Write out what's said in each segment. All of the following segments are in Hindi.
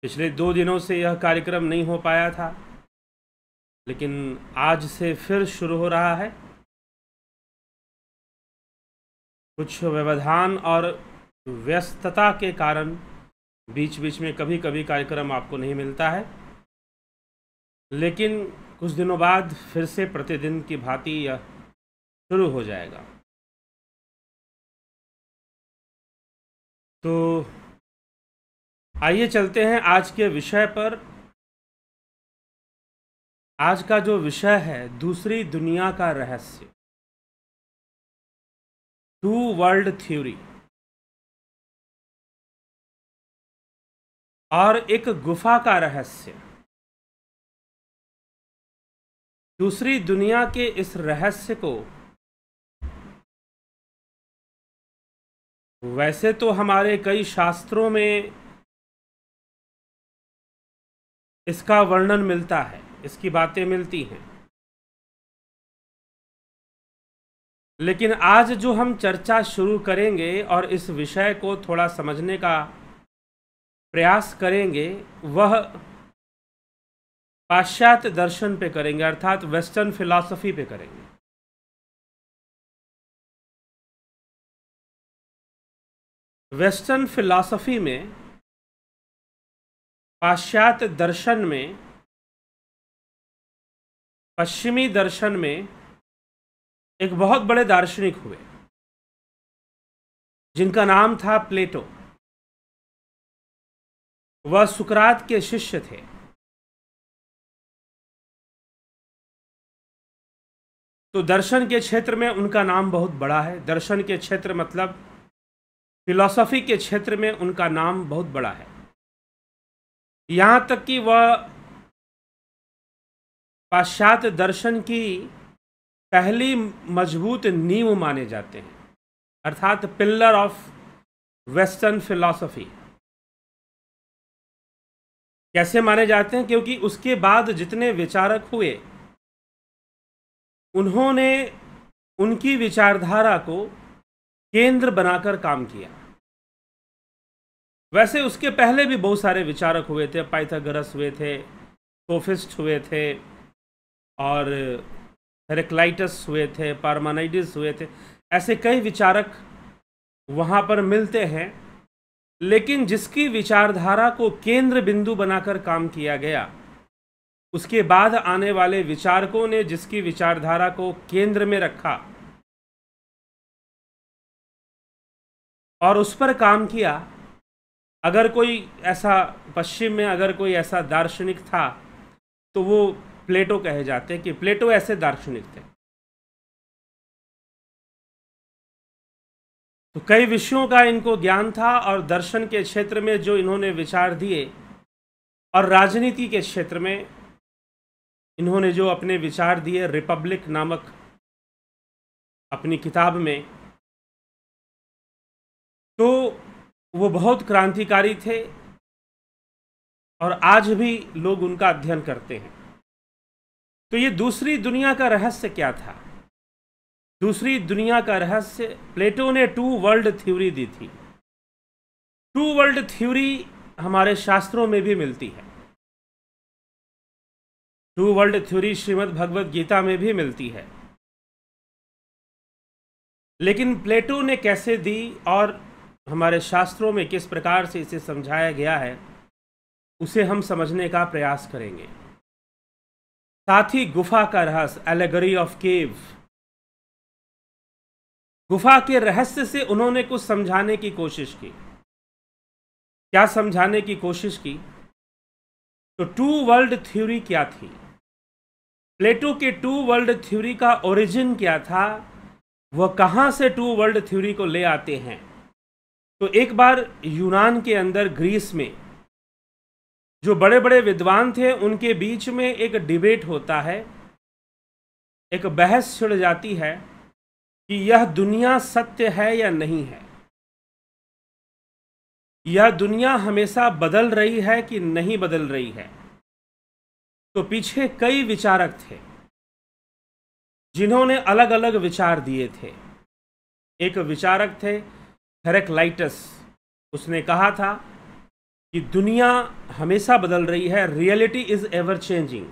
पिछले 2 दिनों से यह कार्यक्रम नहीं हो पाया था, लेकिन आज से फिर शुरू हो रहा है। कुछ व्यवधान और व्यस्तता के कारण बीच बीच में कभी कभी कार्यक्रम आपको नहीं मिलता है, लेकिन कुछ दिनों बाद फिर से प्रतिदिन की भांति यह शुरू हो जाएगा। तो आइए चलते हैं आज के विषय पर। आज का जो विषय है, दूसरी दुनिया का रहस्य, टू वर्ल्ड थ्योरी, और एक गुफा का रहस्य। दूसरी दुनिया के इस रहस्य को वैसे तो हमारे कई शास्त्रों में इसका वर्णन मिलता है, इसकी बातें मिलती हैं, लेकिन आज जो हम चर्चा शुरू करेंगे और इस विषय को थोड़ा समझने का प्रयास करेंगे, वह पाश्चात्य दर्शन पे करेंगे, अर्थात वेस्टर्न फिलॉसफी पे करेंगे। वेस्टर्न फिलॉसफी में, पाश्चात्य दर्शन में, पश्चिमी दर्शन में एक बहुत बड़े दार्शनिक हुए जिनका नाम था प्लेटो। वह सुकरात के शिष्य थे। तो दर्शन के क्षेत्र में उनका नाम बहुत बड़ा है। दर्शन के क्षेत्र मतलब फिलॉसफी के क्षेत्र में उनका नाम बहुत बड़ा है। यहाँ तक कि वह पाश्चात्य दर्शन की पहली मजबूत नींव माने जाते हैं, अर्थात पिलर ऑफ वेस्टर्न फिलॉसफी। कैसे माने जाते हैं? क्योंकि उसके बाद जितने विचारक हुए, उन्होंने उनकी विचारधारा को केंद्र बनाकर काम किया। वैसे उसके पहले भी बहुत सारे विचारक हुए थे। पाइथागोरस हुए थे, सोफिस्ट हुए थे, और हेरेक्लाइटस हुए थे, पार्मेनिडिस हुए थे। ऐसे कई विचारक वहाँ पर मिलते हैं, लेकिन जिसकी विचारधारा को केंद्र बिंदु बनाकर काम किया गया, उसके बाद आने वाले विचारकों ने जिसकी विचारधारा को केंद्र में रखा और उस पर काम किया, अगर कोई ऐसा पश्चिम में अगर कोई ऐसा दार्शनिक था तो वो प्लेटो कहे जाते हैं कि प्लेटो ऐसे दार्शनिक थे। तो कई विषयों का इनको ज्ञान था, और दर्शन के क्षेत्र में जो इन्होंने विचार दिए, और राजनीति के क्षेत्र में इन्होंने जो अपने विचार दिए रिपब्लिक नामक अपनी किताब में, तो वो बहुत क्रांतिकारी थे और आज भी लोग उनका अध्ययन करते हैं। तो ये दूसरी दुनिया का रहस्य क्या था? दूसरी दुनिया का रहस्य, प्लेटो ने टू वर्ल्ड थ्योरी दी थी। टू वर्ल्ड थ्योरी हमारे शास्त्रों में भी मिलती है। Two world theory Shrimad Bhagavad Gita में भी मिलती है। लेकिन प्लेटो ने कैसे दी और हमारे शास्त्रों में किस प्रकार से इसे समझाया गया है, उसे हम समझने का प्रयास करेंगे। साथ ही गुफा का रहस्य, एलेगरी ऑफ केव, गुफा के रहस्य से उन्होंने कुछ समझाने की कोशिश की। क्या समझाने की कोशिश की? तो टू वर्ल्ड थ्योरी क्या थी? प्लेटो के टू वर्ल्ड थ्योरी का ओरिजिन क्या था? वह कहाँ से टू वर्ल्ड थ्योरी को ले आते हैं? तो एक बार यूनान के अंदर, ग्रीस में, जो बड़े बड़े विद्वान थे उनके बीच में एक डिबेट होता है, एक बहस छिड़ जाती है कि यह दुनिया सत्य है या नहीं है, यह दुनिया हमेशा बदल रही है कि नहीं बदल रही है। तो पीछे कई विचारक थे जिन्होंने अलग अलग विचार दिए थे। एक विचारक थे हेरेक्लाइटस। उसने कहा था कि दुनिया हमेशा बदल रही है, रियलिटी इज एवर चेंजिंग।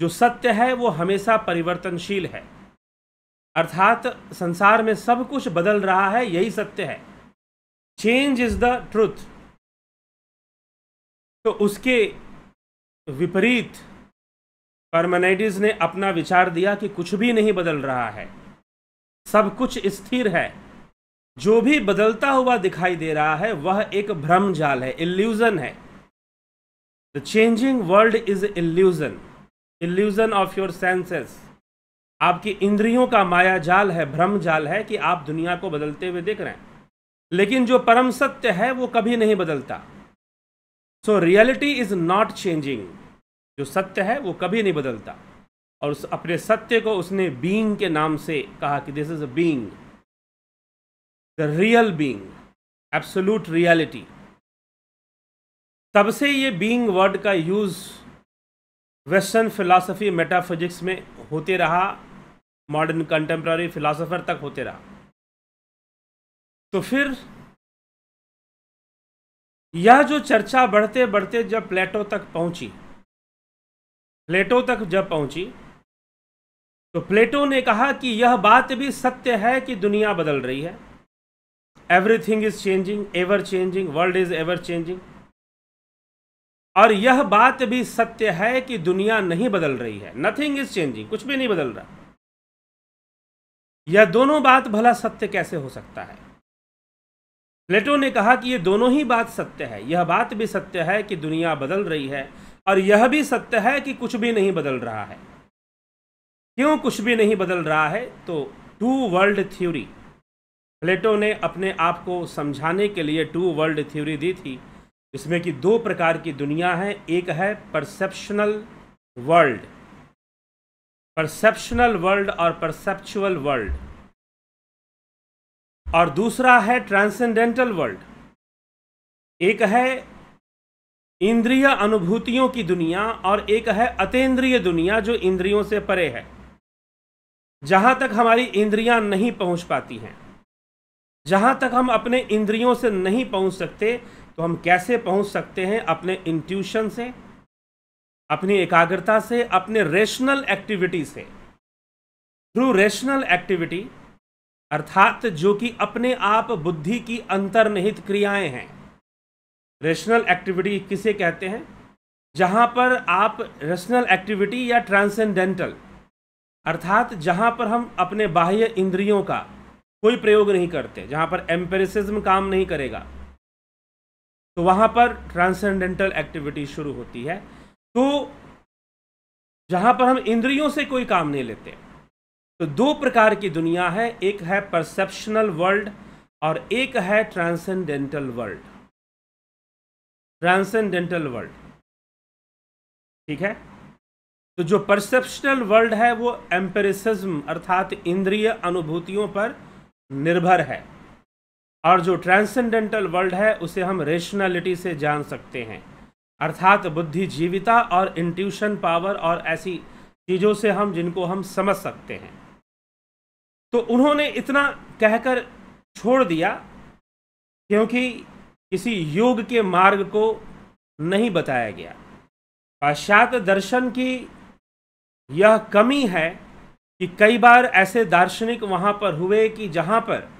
जो सत्य है वो हमेशा परिवर्तनशील है, अर्थात संसार में सब कुछ बदल रहा है, यही सत्य है। Change is the truth. तो उसके विपरीत पार्मेनिडेस ने अपना विचार दिया कि कुछ भी नहीं बदल रहा है, सब कुछ स्थिर है। जो भी बदलता हुआ दिखाई दे रहा है वह एक भ्रम जाल है, इल्यूजन है। The changing world is illusion, illusion of your senses. आपकी इंद्रियों का माया जाल है, भ्रम जाल है कि आप दुनिया को बदलते हुए देख रहे हैं, लेकिन जो परम सत्य है वो कभी नहीं बदलता। So reality is not changing. जो सत्य है वो कभी नहीं बदलता। और उस अपने सत्य को उसने बीइंग के नाम से कहा कि this is a being, the real being, absolute reality. तब से ये बीइंग वर्ड का यूज वेस्टर्न फिलॉसफी मेटाफिजिक्स में होते रहा, मॉडर्न कंटेम्प्ररी फिलॉसफर तक होते रहा। तो फिर यह जो चर्चा बढ़ते बढ़ते जब प्लेटो तक पहुंची, तो प्लेटो ने कहा कि यह बात भी सत्य है कि दुनिया बदल रही है। Everything is changing, ever changing, world is ever changing. और यह बात भी सत्य है कि दुनिया नहीं बदल रही है, नथिंग इज चेंजिंग, कुछ भी नहीं बदल रहा। यह दोनों बात भला सत्य कैसे हो सकता है? प्लेटो ने कहा कि ये दोनों ही बात सत्य है। यह बात भी सत्य है कि दुनिया बदल रही है, और यह भी सत्य है कि कुछ भी नहीं बदल रहा है। क्यों कुछ भी नहीं बदल रहा है? तो टू वर्ल्ड थ्योरी, प्लेटो ने अपने आप को समझाने के लिए टू वर्ल्ड थ्योरी दी थी, इसमें कि दो प्रकार की दुनिया है। एक है परसेप्शनल वर्ल्ड, और परसेप्चुअल वर्ल्ड, और दूसरा है ट्रांसेंडेंटल वर्ल्ड। एक है इंद्रिय अनुभूतियों की दुनिया, और एक है अतीन्द्रिय दुनिया जो इंद्रियों से परे है, जहां तक हमारी इंद्रियां नहीं पहुंच पाती हैं। जहां तक हम अपने इंद्रियों से नहीं पहुंच सकते, तो हम कैसे पहुंच सकते हैं? अपने इंट्यूशन से, अपनी एकाग्रता से, अपने रेशनल एक्टिविटी से। थ्रू रेशनल एक्टिविटी, अर्थात जो कि अपने आप बुद्धि की अंतर्निहित क्रियाएं हैं। रेशनल एक्टिविटी किसे कहते हैं? जहां पर आप रेशनल एक्टिविटी या ट्रांसेंडेंटल, अर्थात जहां पर हम अपने बाह्य इंद्रियों का कोई प्रयोग नहीं करते, जहां पर एम्पिरिसिज्म काम नहीं करेगा, तो वहां पर ट्रांसेंडेंटल एक्टिविटी शुरू होती है। तो जहां पर हम इंद्रियों से कोई काम नहीं लेते। तो दो प्रकार की दुनिया है, एक है परसेप्शनल वर्ल्ड और एक है ट्रांसेंडेंटल वर्ल्ड। ट्रांसेंडेंटल वर्ल्ड, ठीक है। तो जो परसेप्शनल वर्ल्ड है वो एम्पिरिसिज्म अर्थात इंद्रिय अनुभूतियों पर निर्भर है, और जो ट्रांसेंडेंटल वर्ल्ड है उसे हम रेशनैलिटी से जान सकते हैं, अर्थात बुद्धिजीविता और इंट्यूशन पावर और ऐसी चीज़ों से हम जिनको हम समझ सकते हैं। तो उन्होंने इतना कहकर छोड़ दिया क्योंकि किसी योग के मार्ग को नहीं बताया गया। पाश्चात्य दर्शन की यह कमी है कि कई बार ऐसे दार्शनिक वहाँ पर हुए कि जहाँ पर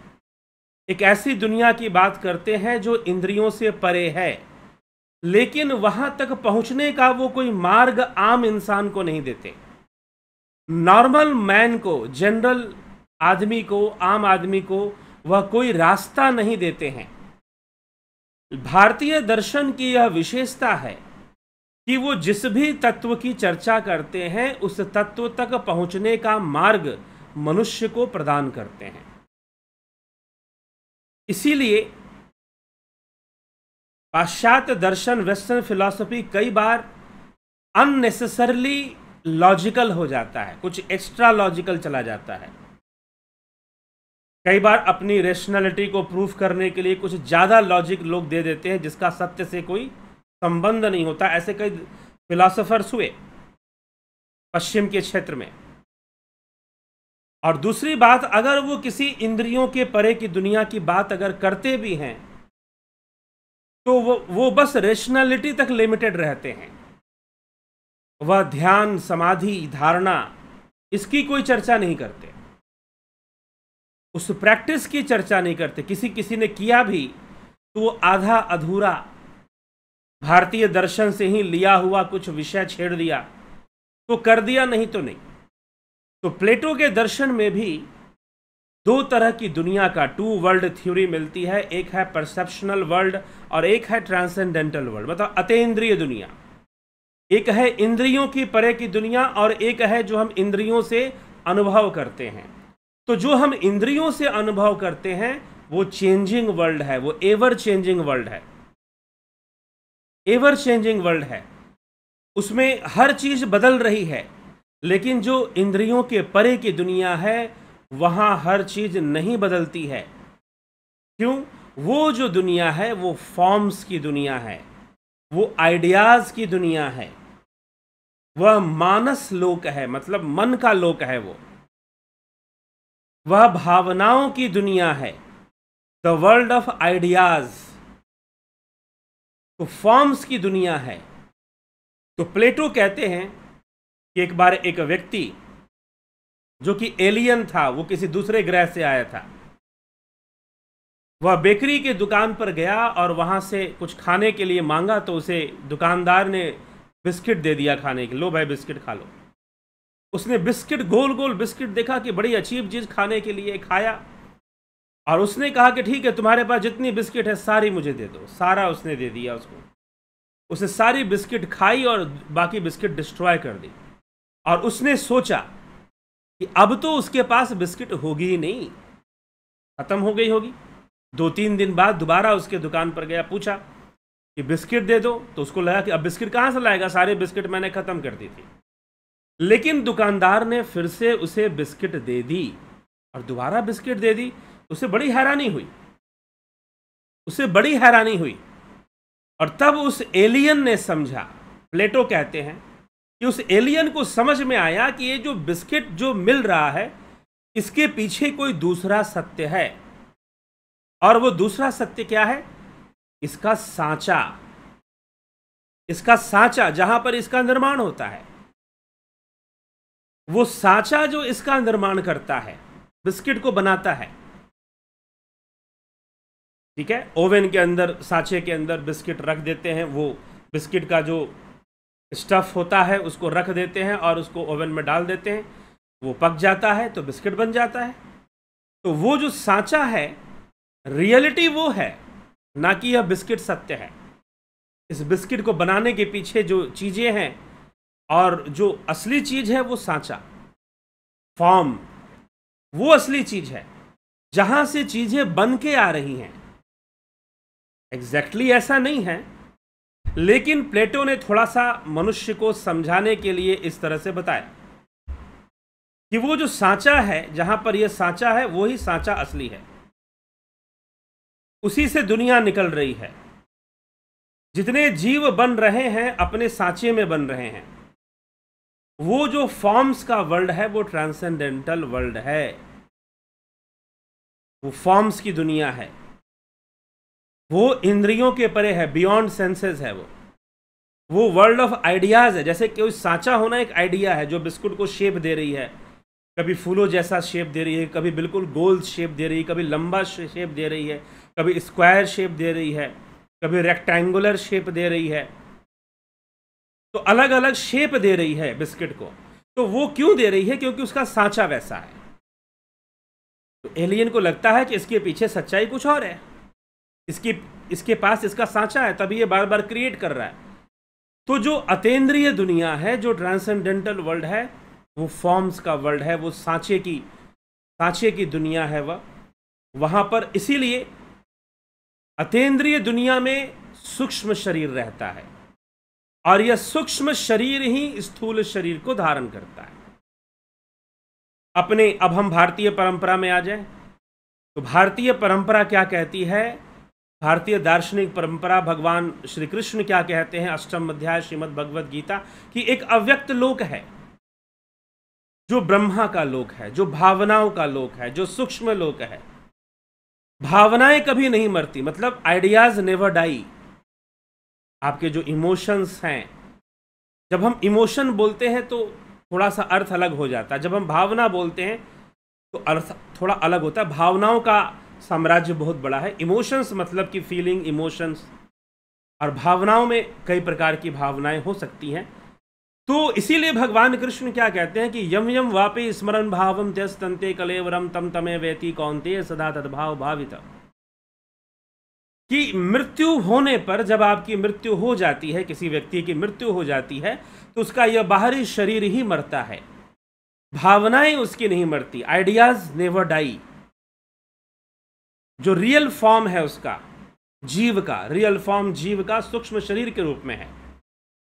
एक ऐसी दुनिया की बात करते हैं जो इंद्रियों से परे है, लेकिन वहाँ तक पहुँचने का वो कोई मार्ग आम इंसान को नहीं देते। नॉर्मल मैन को, जनरल आदमी को, आम आदमी को वह कोई रास्ता नहीं देते हैं। भारतीय दर्शन की यह विशेषता है कि वो जिस भी तत्व की चर्चा करते हैं उस तत्व तक पहुंचने का मार्ग मनुष्य को प्रदान करते हैं। इसीलिए पाश्चात्य दर्शन, वेस्टर्न फिलॉसफी कई बार अननेसेसरली लॉजिकल हो जाता है, कुछ एक्स्ट्रा लॉजिकल चला जाता है। कई बार अपनी रेशनैलिटी को प्रूफ करने के लिए कुछ ज़्यादा लॉजिक लोग दे देते हैं जिसका सत्य से कोई संबंध नहीं होता। ऐसे कई फिलॉसफर्स हुए पश्चिम के क्षेत्र में। और दूसरी बात, अगर वो किसी इंद्रियों के परे की दुनिया की बात अगर करते भी हैं तो वो बस रेशनैलिटी तक लिमिटेड रहते हैं। वह ध्यान, समाधि, धारणा, इसकी कोई चर्चा नहीं करते, उस प्रैक्टिस की चर्चा नहीं करते। किसी ने किया भी तो वो आधा अधूरा भारतीय दर्शन से ही लिया हुआ कुछ विषय छेड़ दिया तो कर दिया, नहीं तो नहीं। तो प्लेटो के दर्शन में भी दो तरह की दुनिया का टू वर्ल्ड थ्योरी मिलती है। एक है परसेप्शनल वर्ल्ड और एक है ट्रांसेंडेंटल वर्ल्ड, मतलब अतेंद्रिय दुनिया। एक है इंद्रियों की परे की दुनिया और एक है जो हम इंद्रियों से अनुभव करते हैं। तो जो हम इंद्रियों से अनुभव करते हैं वो चेंजिंग वर्ल्ड है, वो एवर चेंजिंग वर्ल्ड है, एवर चेंजिंग वर्ल्ड है। उसमें हर चीज बदल रही है। लेकिन जो इंद्रियों के परे की दुनिया है वहां हर चीज नहीं बदलती है। क्यों? वो जो दुनिया है वो फॉर्म्स की दुनिया है, वो आइडियाज की दुनिया है, वह मानस लोक है, मतलब मन का लोक है। वह भावनाओं की दुनिया है, द वर्ल्ड ऑफ आइडियाज। तो फॉर्म्स की दुनिया है। तो प्लेटो कहते हैं कि एक बार एक व्यक्ति जो कि एलियन था, वो किसी दूसरे ग्रह से आया था, वह बेकरी के दुकान पर गया और वहां से कुछ खाने के लिए मांगा तो उसे दुकानदार ने बिस्किट दे दिया खाने के, लो भाई बिस्किट खा लो। उसने बिस्किट, गोल गोल बिस्किट देखा कि बड़ी अजीब चीज खाने के लिए, खाया और उसने कहा कि ठीक है तुम्हारे पास जितनी बिस्किट है सारी मुझे दे दो। सारा उसने दे दिया उसको। उसे सारी बिस्किट खाई और बाकी बिस्किट डिस्ट्रॉय कर दी। और उसने सोचा कि अब तो उसके पास बिस्किट होगी ही नहीं, खत्म हो गई होगी। 2-3 दिन बाद दोबारा उसके दुकान पर गया, पूछा कि बिस्किट दे दो। तो उसको लगा कि अब बिस्किट कहाँ से लाएगा, सारे बिस्किट मैंने खत्म कर दी थी। लेकिन दुकानदार ने फिर से उसे बिस्किट दे दी और दोबारा बिस्किट दे दी। उसे बड़ी हैरानी हुई, उसे बड़ी हैरानी हुई। और तब उस एलियन ने समझा, प्लेटो कहते हैं कि उस एलियन को समझ में आया कि ये जो बिस्किट जो मिल रहा है इसके पीछे कोई दूसरा सत्य है। और वो दूसरा सत्य क्या है? इसका सांचा, इसका सांचा जहां पर इसका निर्माण होता है, वो सांचा जो इसका निर्माण करता है, बिस्किट को बनाता है। ठीक है, ओवन के अंदर, सांचे के अंदर बिस्किट रख देते हैं, वो बिस्किट का जो स्टफ होता है उसको रख देते हैं और उसको ओवन में डाल देते हैं, वो पक जाता है तो बिस्किट बन जाता है। तो वो जो सांचा है, रियलिटी वो है, ना कि यह बिस्किट सत्य है। इस बिस्किट को बनाने के पीछे जो चीजें हैं और जो असली चीज है वो सांचा, फॉर्म, वो असली चीज है जहां से चीजें बन के आ रही हैं। एग्जैक्टली ऐसा नहीं है, लेकिन प्लेटो ने थोड़ा सा मनुष्य को समझाने के लिए इस तरह से बताया कि वो जो सांचा है, जहां पर यह सांचा है वही सांचा असली है, उसी से दुनिया निकल रही है। जितने जीव बन रहे हैं अपने सांचे में बन रहे हैं। वो जो फॉर्म्स का वर्ल्ड है वो ट्रांसेंडेंटल वर्ल्ड है, वो फॉर्म्स की दुनिया है, वो इंद्रियों के परे है, बियॉन्ड सेंसेस है। वो वर्ल्ड ऑफ आइडियाज है। जैसे कोई सांचा होना एक आइडिया है जो बिस्कुट को शेप दे रही है, कभी फूलों जैसा शेप दे रही है, कभी बिल्कुल गोल शेप दे रही है, कभी लंबा शेप दे रही है, कभी स्क्वायर शेप दे रही है, कभी रेक्टेंगुलर शेप दे रही है। तो अलग अलग शेप दे रही है बिस्किट को। तो वो क्यों दे रही है? क्योंकि उसका सांचा वैसा है। तो एलियन को लगता है कि इसके पीछे सच्चाई कुछ और है, इसके पास इसका सांचा है, तभी ये बार बार क्रिएट कर रहा है। तो जो अतेंद्रिय दुनिया है, जो ट्रांसेंडेंटल वर्ल्ड है, वो फॉर्म्स का वर्ल्ड है, वो सांचे की दुनिया है। वहां पर इसीलिए अतेंद्रिय दुनिया में सूक्ष्म शरीर रहता है और यह सूक्ष्म शरीर ही स्थूल शरीर को धारण करता है। अब हम भारतीय परंपरा में आ जाएं तो भारतीय परंपरा क्या कहती है? भारतीय दार्शनिक परंपरा, भगवान श्री कृष्ण क्या कहते हैं अष्टम अध्याय श्रीमद् भगवद गीता, कि एक अव्यक्त लोक है जो ब्रह्मा का लोक है, जो भावनाओं का लोक है, जो सूक्ष्म लोक है। भावनाएं कभी नहीं मरती, मतलब आइडियाज नेवर डाई। आपके जो इमोशंस हैं, जब हम इमोशन बोलते हैं तो थोड़ा सा अर्थ अलग हो जाता है, जब हम भावना बोलते हैं तो अर्थ थोड़ा अलग होता है। भावनाओं का साम्राज्य बहुत बड़ा है। इमोशंस मतलब कि फीलिंग, इमोशंस, और भावनाओं में कई प्रकार की भावनाएं हो सकती हैं। तो इसीलिए भगवान कृष्ण क्या कहते हैं कि यम यम वापे स्मरण भावम त्यस्तंते कलेवरम तम तमे वेति कौन्तेय सदा तद्भाव भावित, कि मृत्यु होने पर, जब आपकी मृत्यु हो जाती है, किसी व्यक्ति की मृत्यु हो जाती है, तो उसका यह बाहरी शरीर ही मरता है, भावनाएं उसकी नहीं मरती। Ideas never die. जो रियल फॉर्म है उसका, जीव का रियल फॉर्म, जीव का सूक्ष्म शरीर के रूप में है,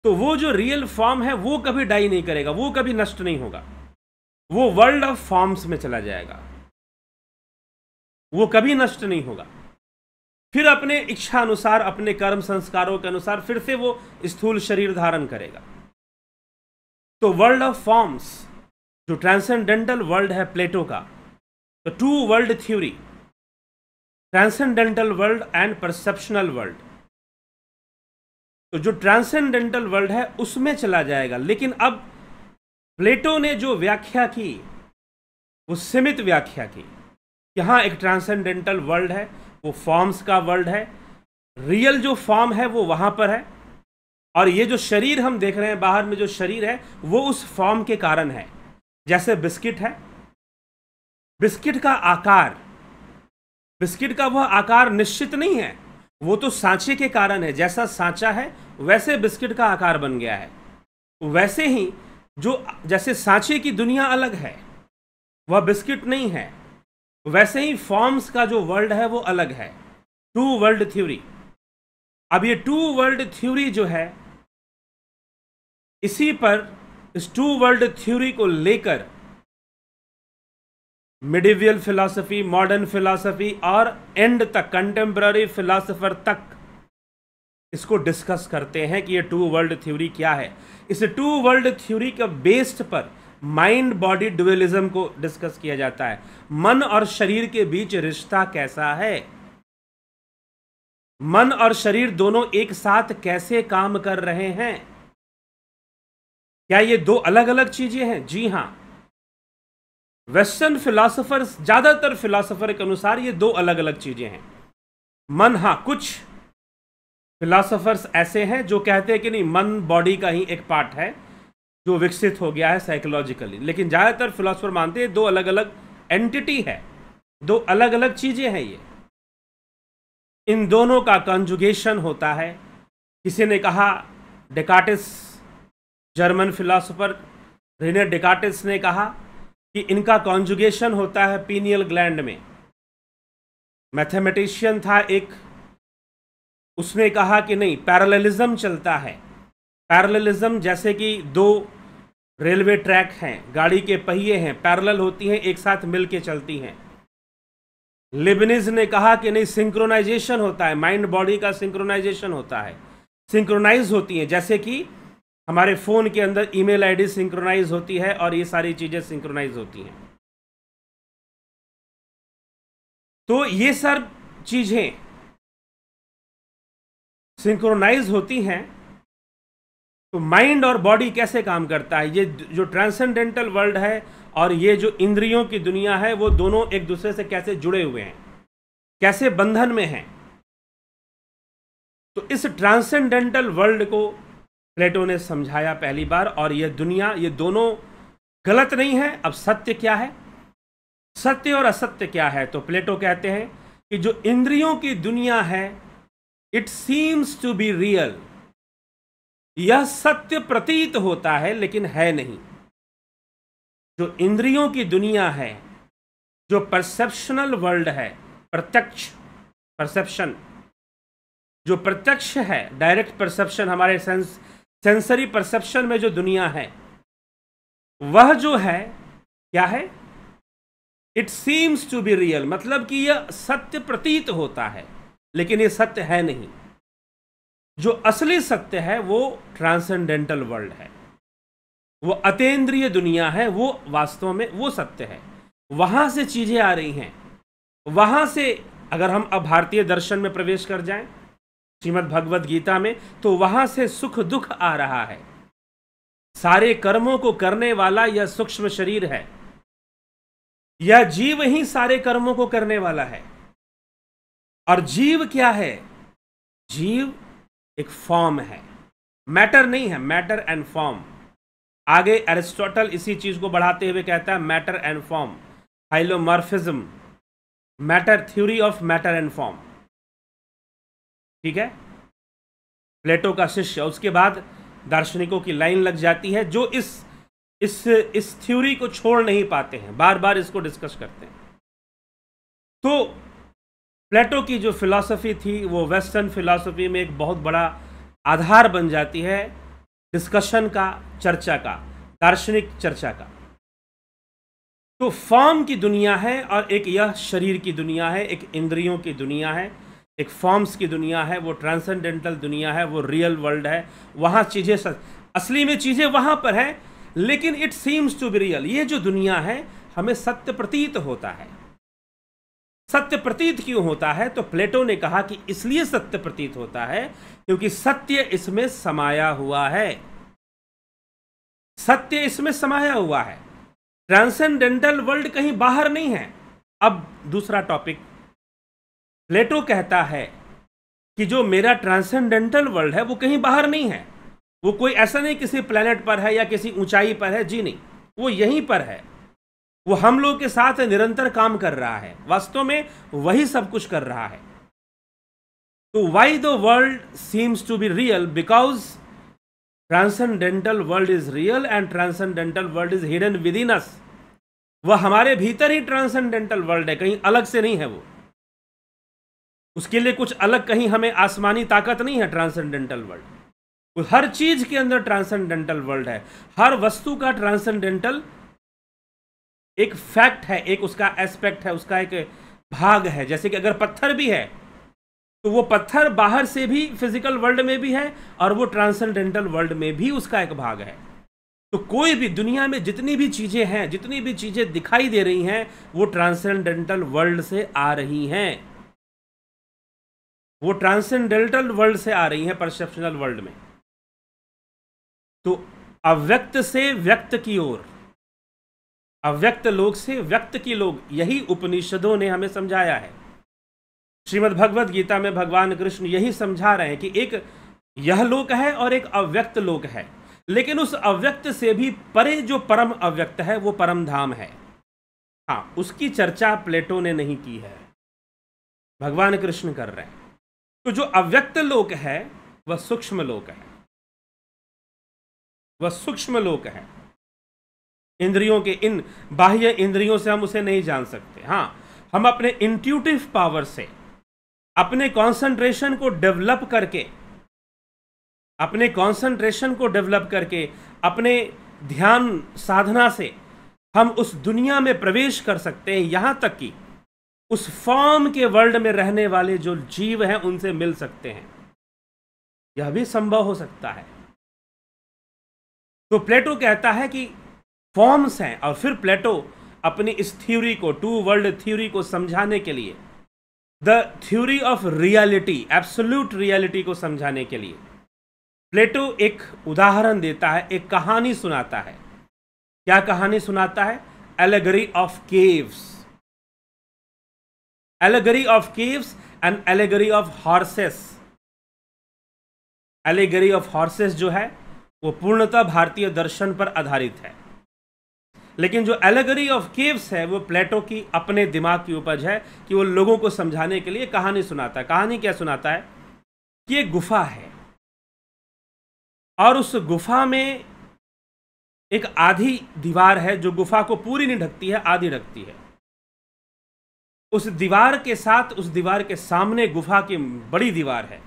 तो वो जो रियल फॉर्म है वो कभी डाई नहीं करेगा, वो कभी नष्ट नहीं होगा, वो वर्ल्ड ऑफ फॉर्म्स में चला जाएगा, वो कभी नष्ट नहीं होगा। फिर अपने इच्छा अनुसार, अपने कर्म संस्कारों के अनुसार फिर से वो स्थूल शरीर धारण करेगा। तो वर्ल्ड ऑफ फॉर्म्स, जो ट्रांसेंडेंटल वर्ल्ड है प्लेटो का, तो two world theory, transcendental world and perceptual world, तो जो ट्रांसेंडेंटल वर्ल्ड है उसमें चला जाएगा। लेकिन अब प्लेटो ने जो व्याख्या की वो सीमित व्याख्या की। यहां एक ट्रांसेंडेंटल वर्ल्ड है, वो फॉर्म्स का वर्ल्ड है, रियल जो फॉर्म है वो वहां पर है, और ये जो शरीर हम देख रहे हैं बाहर में, जो शरीर है वो उस फॉर्म के कारण है। जैसे बिस्किट है, बिस्किट का आकार, बिस्किट का वह आकार निश्चित नहीं है, वो तो सांचे के कारण है। जैसा सांचा है वैसे बिस्किट का आकार बन गया है। वैसे ही जो, जैसे सांचे की दुनिया अलग है, वह बिस्किट नहीं है, वैसे ही फॉर्म्स का जो वर्ल्ड है वो अलग है। Two world theory. अब ये टू वर्ल्ड थ्योरी जो है, इसी पर, इस टू वर्ल्ड थ्योरी को लेकर मिडिवियल फिलॉसफी, मॉडर्न फिलॉसफी और एंड तक कंटेम्पररी फिलॉसफर तक इसको डिस्कस करते हैं कि ये टू वर्ल्ड थ्योरी क्या है। इस टू वर्ल्ड थ्योरी का बेस्ड पर माइंड बॉडी ड्यूअलिज्म को डिस्कस किया जाता है। मन और शरीर के बीच रिश्ता कैसा है, मन और शरीर दोनों एक साथ कैसे काम कर रहे हैं, क्या ये दो अलग अलग चीजें हैं? जी हां, वेस्टर्न फिलॉसफर्स, ज्यादातर फिलॉसफर के अनुसार ये दो अलग अलग चीजें हैं। मन, हां, कुछ फिलॉसफर्स ऐसे हैं जो कहते हैं कि नहीं, मन बॉडी का ही एक पार्ट है जो विकसित हो गया है साइकोलॉजिकली, लेकिन ज्यादातर फिलॉसफर मानते हैं दो अलग अलग एंटिटी है, दो अलग अलग चीजें हैं ये। इन दोनों का कॉन्जुगेशन होता है। किसी ने कहा, डेकार्टिस, जर्मन फिलॉसफर रेने डेकार्टिस ने कहा कि इनका कॉन्जुगेशन होता है पीनियल ग्लैंड में। मैथमेटिशियन था एक, उसने कहा कि नहीं, पैरेललिज्म चलता है। पैरेललिज्म जैसे कि दो रेलवे ट्रैक हैं, गाड़ी के पहिए हैं, पैरेलल होती हैं, एक साथ मिलके चलती हैं। लिबनिज ने कहा कि नहीं, सिंक्रोनाइजेशन होता है, माइंड बॉडी का सिंक्रोनाइजेशन होता है, सिंक्रोनाइज होती हैं, जैसे कि हमारे फोन के अंदर ईमेल आईडी सिंक्रोनाइज होती है और ये सारी चीजें सिंक्रोनाइज होती हैं। तो ये सब चीजें सिंक्रोनाइज होती हैं। तो माइंड और बॉडी कैसे काम करता है, ये जो ट्रांसेंडेंटल वर्ल्ड है और ये जो इंद्रियों की दुनिया है, वो दोनों एक दूसरे से कैसे जुड़े हुए हैं, कैसे बंधन में हैं। तो इस ट्रांसेंडेंटल वर्ल्ड को प्लेटो ने समझाया पहली बार, और यह दुनिया, ये दोनों गलत नहीं है। अब सत्य क्या है, सत्य और असत्य क्या है? तो प्लेटो कहते हैं कि जो इंद्रियों की दुनिया है, it seems to be real, यह सत्य प्रतीत होता है लेकिन है नहीं। जो इंद्रियों की दुनिया है, जो परसेप्शनल वर्ल्ड है, प्रत्यक्ष परसेप्शन, जो प्रत्यक्ष है, डायरेक्ट परसेप्शन, हमारे सेंसरी परसेप्शन में जो दुनिया है, वह जो है क्या है, it seems to be real, मतलब कि यह सत्य प्रतीत होता है लेकिन यह सत्य है नहीं। जो असली सत्य है वो ट्रांसेंडेंटल वर्ल्ड है, वो अतीन्द्रिय दुनिया है, वो वास्तव में वो सत्य है। वहां से चीजें आ रही हैं, वहां से, अगर हम अब भारतीय दर्शन में प्रवेश कर जाएं, श्रीमद् भगवद गीता में, तो वहां से सुख दुख आ रहा है। सारे कर्मों को करने वाला यह सूक्ष्म शरीर है, यह जीव ही सारे कर्मों को करने वाला है। और जीव क्या है? जीव एक फॉर्म है, मैटर नहीं है, मैटर एंड फॉर्म। आगे एरिस्टोटल इसी चीज को बढ़ाते हुए कहता है matter and form, hylomorphism, matter, theory of matter and form. ठीक है, प्लेटो का शिष्य। उसके बाद दार्शनिकों की लाइन लग जाती है जो इस थ्योरी को छोड़ नहीं पाते हैं, बार बार इसको डिस्कस करते हैं। तो प्लेटो की जो फिलॉसफी थी वो वेस्टर्न फिलॉसफी में एक बहुत बड़ा आधार बन जाती है डिस्कशन का, चर्चा का, दार्शनिक चर्चा का। तो फॉर्म की दुनिया है और एक यह शरीर की दुनिया है, एक इंद्रियों की दुनिया है, एक फॉर्म्स की दुनिया है, वो ट्रांसेंडेंटल दुनिया है, वो रियल वर्ल्ड है। वहाँ चीज़ें असली में चीज़ें वहाँ पर है, लेकिन it seems to be real. ये जो दुनिया है हमें सत्य प्रतीत होता है। सत्य प्रतीत क्यों होता है? तो प्लेटो ने कहा कि इसलिए सत्य प्रतीत होता है क्योंकि सत्य इसमें समाया हुआ है। सत्य इसमें समाया हुआ है, ट्रांसेंडेंटल वर्ल्ड कहीं बाहर नहीं है। अब दूसरा टॉपिक, प्लेटो कहता है कि जो मेरा ट्रांसेंडेंटल वर्ल्ड है वो कहीं बाहर नहीं है, वो कोई ऐसा नहीं किसी प्लेनेट पर है या किसी ऊंचाई पर है, जी नहीं, वो यहीं पर है, वो हम लोग के साथ निरंतर काम कर रहा है, वास्तव में वही सब कुछ कर रहा है। तो why the world seems to be real? Because transcendental world is real and transcendental world is hidden within us. वह हमारे भीतर ही ट्रांसेंडेंटल वर्ल्ड है, कहीं अलग से नहीं है वो। उसके लिए कुछ अलग कहीं हमें आसमानी ताकत नहीं है। ट्रांसेंडेंटल वर्ल्ड हर चीज के अंदर ट्रांसेंडेंटल वर्ल्ड है, हर वस्तु का ट्रांसेंडेंटल एक फैक्ट है, एक उसका एस्पेक्ट है, उसका एक भाग है। जैसे कि अगर पत्थर भी है तो वो पत्थर बाहर से भी फिजिकल वर्ल्ड में भी है और वो ट्रांसेंडेंटल वर्ल्ड में भी उसका एक भाग है। तो कोई भी दुनिया में जितनी भी चीजें हैं, जितनी भी चीजें दिखाई दे रही हैं, वो ट्रांसेंडेंटल वर्ल्ड से आ रही हैं, वो ट्रांसेंडेंटल वर्ल्ड से आ रही हैं, परसेप्शनल वर्ल्ड में। तो अव्यक्त से व्यक्त की ओर, अव्यक्त लोक से व्यक्त की लोक, यही उपनिषदों ने हमें समझाया है। श्रीमद् भगवद गीता में भगवान कृष्ण यही समझा रहे हैं कि एक यह लोक है और एक अव्यक्त लोक है, लेकिन उस अव्यक्त से भी परे जो परम अव्यक्त है वो परम धाम है। हाँ, उसकी चर्चा प्लेटो ने नहीं की है, भगवान कृष्ण कर रहे हैं। तो जो अव्यक्त लोक है वह सूक्ष्म लोक है, वह सूक्ष्म लोक है। इंद्रियों के, इन बाह्य इंद्रियों से हम उसे नहीं जान सकते। हाँ, हम अपने इंट्यूटिव पावर से, अपने कंसंट्रेशन को डेवलप करके, अपने कंसंट्रेशन को डेवलप करके, अपने ध्यान साधना से हम उस दुनिया में प्रवेश कर सकते हैं, यहां तक कि उस फॉर्म के वर्ल्ड में रहने वाले जो जीव हैं उनसे मिल सकते हैं। यह भी संभव हो सकता है। तो प्लेटो कहता है कि फॉर्म्स हैं, और फिर प्लेटो अपनी इस थ्योरी को, टू वर्ल्ड थ्योरी को समझाने के लिए, the theory of reality, absolute reality को समझाने के लिए प्लेटो एक उदाहरण देता है, एक कहानी सुनाता है। क्या कहानी सुनाता है? Allegory of caves, allegory of caves and allegory of horses. Allegory of horses जो है वो पूर्णतः भारतीय दर्शन पर आधारित है, लेकिन जो एलेगरी ऑफ केव्स है वो प्लेटो की अपने दिमाग की उपज है कि वो लोगों को समझाने के लिए कहानी सुनाता है। कहानी क्या सुनाता है कि एक गुफा है और उस गुफा में एक आधी दीवार है जो गुफा को पूरी नहीं ढकती है, आधी ढकती है। उस दीवार के साथ, उस दीवार के सामने गुफा की बड़ी दीवार है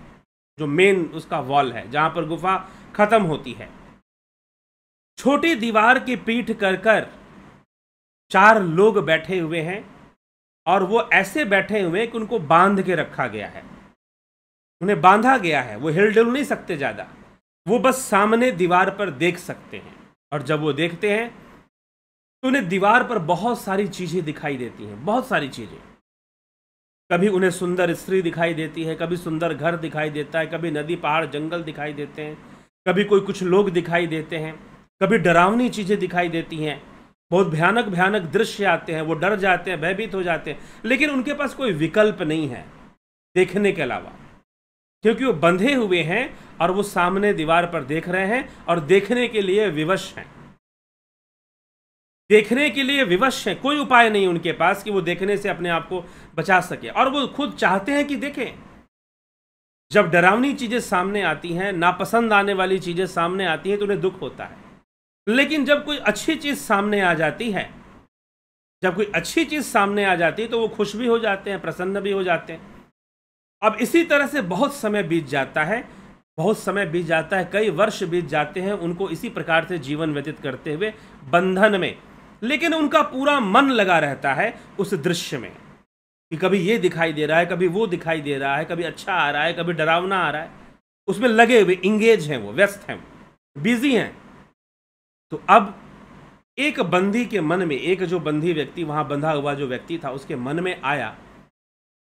जो मेन उसका वॉल है, जहां पर गुफा खत्म होती है। छोटी दीवार की पीठ कर कर 4 लोग बैठे हुए हैं और वो ऐसे बैठे हुए हैं कि उनको बांध के रखा गया है, उन्हें बांधा गया है। वो हिल डुल नहीं सकते ज़्यादा, वो बस सामने दीवार पर देख सकते हैं। और जब वो देखते हैं तो उन्हें दीवार पर बहुत सारी चीज़ें दिखाई देती हैं, बहुत सारी चीज़ें। कभी उन्हें सुंदर स्त्री दिखाई देती है, कभी सुंदर घर दिखाई देता है, कभी नदी पहाड़ जंगल दिखाई देते हैं, कभी कोई कुछ लोग दिखाई देते हैं, कभी डरावनी चीज़ें दिखाई देती हैं, बहुत भयानक भयानक दृश्य आते हैं, वो डर जाते हैं, भयभीत हो जाते हैं, लेकिन उनके पास कोई विकल्प नहीं है देखने के अलावा, क्योंकि वो बंधे हुए हैं और वो सामने दीवार पर देख रहे हैं और देखने के लिए विवश हैं, देखने के लिए विवश हैं। कोई उपाय नहीं उनके पास कि वो देखने से अपने आप को बचा सके, और वो खुद चाहते हैं कि देखें। जब डरावनी चीजें सामने आती हैं, नापसंद आने वाली चीजें सामने आती हैं, तो उन्हें दुख होता है, लेकिन जब कोई अच्छी चीज सामने आ जाती है, जब कोई अच्छी चीज सामने आ जाती है, तो वो खुश भी हो जाते हैं, प्रसन्न भी हो जाते हैं। अब इसी तरह से बहुत समय बीत जाता है, बहुत समय बीत जाता है, कई वर्ष बीत जाते हैं उनको इसी प्रकार से जीवन व्यतीत करते हुए बंधन में, लेकिन उनका पूरा मन लगा रहता है उस दृश्य में कि कभी ये दिखाई दे रहा है, कभी वो दिखाई दे रहा है, कभी अच्छा आ रहा है, कभी डरावना आ रहा है, उसमें लगे हुए, इंगेज हैं, वो व्यस्त हैं, बिजी हैं। तो अब एक बंदी के मन में, एक जो बंदी व्यक्ति, वहां बंधा हुआ जो व्यक्ति था, उसके मन में आया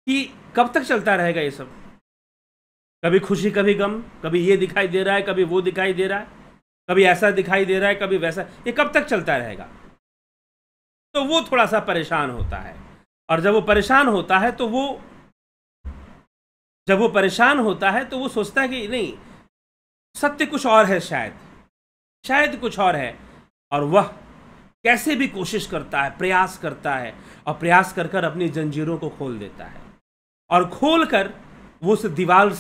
कि कब तक चलता रहेगा ये सब, कभी खुशी कभी गम, कभी ये दिखाई दे रहा है, कभी वो दिखाई दे रहा है, कभी ऐसा दिखाई दे रहा है, कभी वैसा, ये कब तक चलता रहेगा। तो वो थोड़ा सा परेशान होता है, और जब वो परेशान होता है तो वो सोचता है कि नहीं, सत्य कुछ और है, शायद कुछ और है, और वह कैसे भी कोशिश करता है, प्रयास करता है, और प्रयास कर कर अपनी जंजीरों को खोल देता है, और खोलकर वो उस दीवार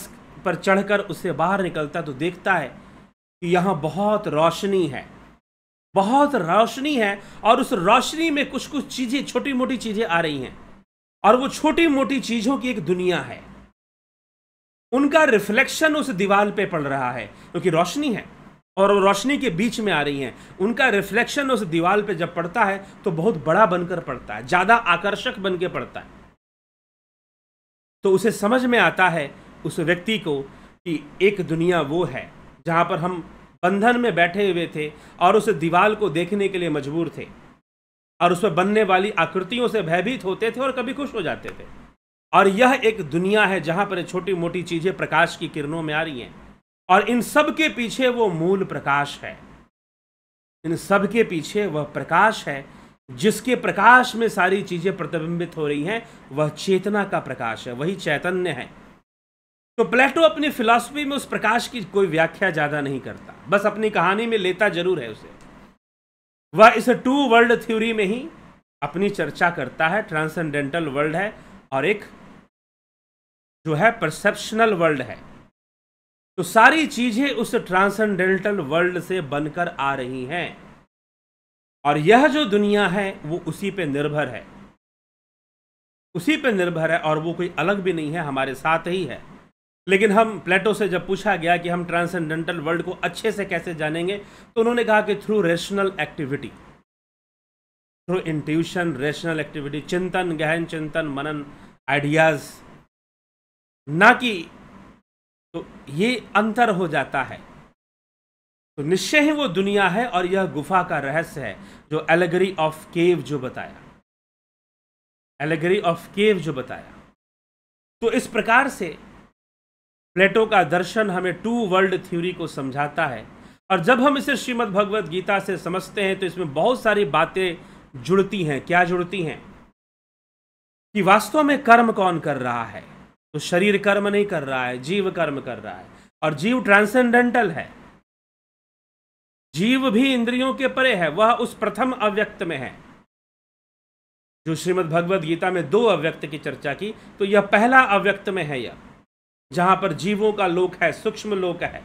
पर चढ़कर उससे बाहर निकलता तो देखता है कि यहाँ बहुत रोशनी है, बहुत रोशनी है, और उस रोशनी में कुछ कुछ चीजें, छोटी मोटी चीजें आ रही हैं, और वो छोटी मोटी चीजों की एक दुनिया है, उनका रिफ्लेक्शन उस दीवार पे पड़ रहा है, क्योंकि रोशनी है और वो रोशनी के बीच में आ रही हैं, उनका रिफ्लेक्शन उस दीवार पे जब पड़ता है तो बहुत बड़ा बनकर पड़ता है, ज्यादा आकर्षक बन के पड़ता है। तो उसे समझ में आता है, उस व्यक्ति को, कि एक दुनिया वो है जहां पर हम बंधन में बैठे हुए थे और उस दीवार को देखने के लिए मजबूर थे, और उस पर बनने वाली आकृतियों से भयभीत होते थे और कभी खुश हो जाते थे, और यह एक दुनिया है जहां पर छोटी मोटी चीजें प्रकाश की किरणों में आ रही हैं, और इन सब के पीछे वो मूल प्रकाश है, इन सब के पीछे वह प्रकाश है जिसके प्रकाश में सारी चीजें प्रतिबिंबित हो रही हैं, वह चेतना का प्रकाश है, वही चैतन्य है। तो प्लेटो अपनी फिलॉसफी में उस प्रकाश की कोई व्याख्या ज्यादा नहीं करता, बस अपनी कहानी में लेता जरूर है उसे। वह इस टू वर्ल्ड थ्योरी में ही अपनी चर्चा करता है। ट्रांसेंडेंटल वर्ल्ड है और एक जो है परसेप्शनल वर्ल्ड है। तो सारी चीजें उस ट्रांसेंडेंटल वर्ल्ड से बनकर आ रही हैं, और यह जो दुनिया है वो उसी पे निर्भर है, उसी पे निर्भर है, और वो कोई अलग भी नहीं है, हमारे साथ ही है। लेकिन हम, प्लेटो से जब पूछा गया कि हम ट्रांसेंडेंटल वर्ल्ड को अच्छे से कैसे जानेंगे, तो उन्होंने कहा कि through rational activity, through intuition, rational activity, चिंतन, गहन चिंतन, मनन, आइडियाज, ना कि, तो ये अंतर हो जाता है। तो निश्चय ही वो दुनिया है, और यह गुफा का रहस्य है जो एलेगरी ऑफ केव जो बताया, एलेगरी ऑफ केव जो बताया। तो इस प्रकार से प्लेटो का दर्शन हमें टू वर्ल्ड थ्योरी को समझाता है, और जब हम इसे श्रीमद् भगवद गीता से समझते हैं तो इसमें बहुत सारी बातें जुड़ती हैं। क्या जुड़ती हैं? कि वास्तव में कर्म कौन कर रहा है। तो शरीर कर्म नहीं कर रहा है, जीव कर्म कर रहा है, और जीव ट्रांसेंडेंटल है, जीव भी इंद्रियों के परे है, वह उस प्रथम अव्यक्त में है। जो श्रीमद् भगवद गीता में दो अव्यक्त की चर्चा की, तो यह पहला अव्यक्त में है, यह जहां पर जीवों का लोक है, सूक्ष्म लोक है।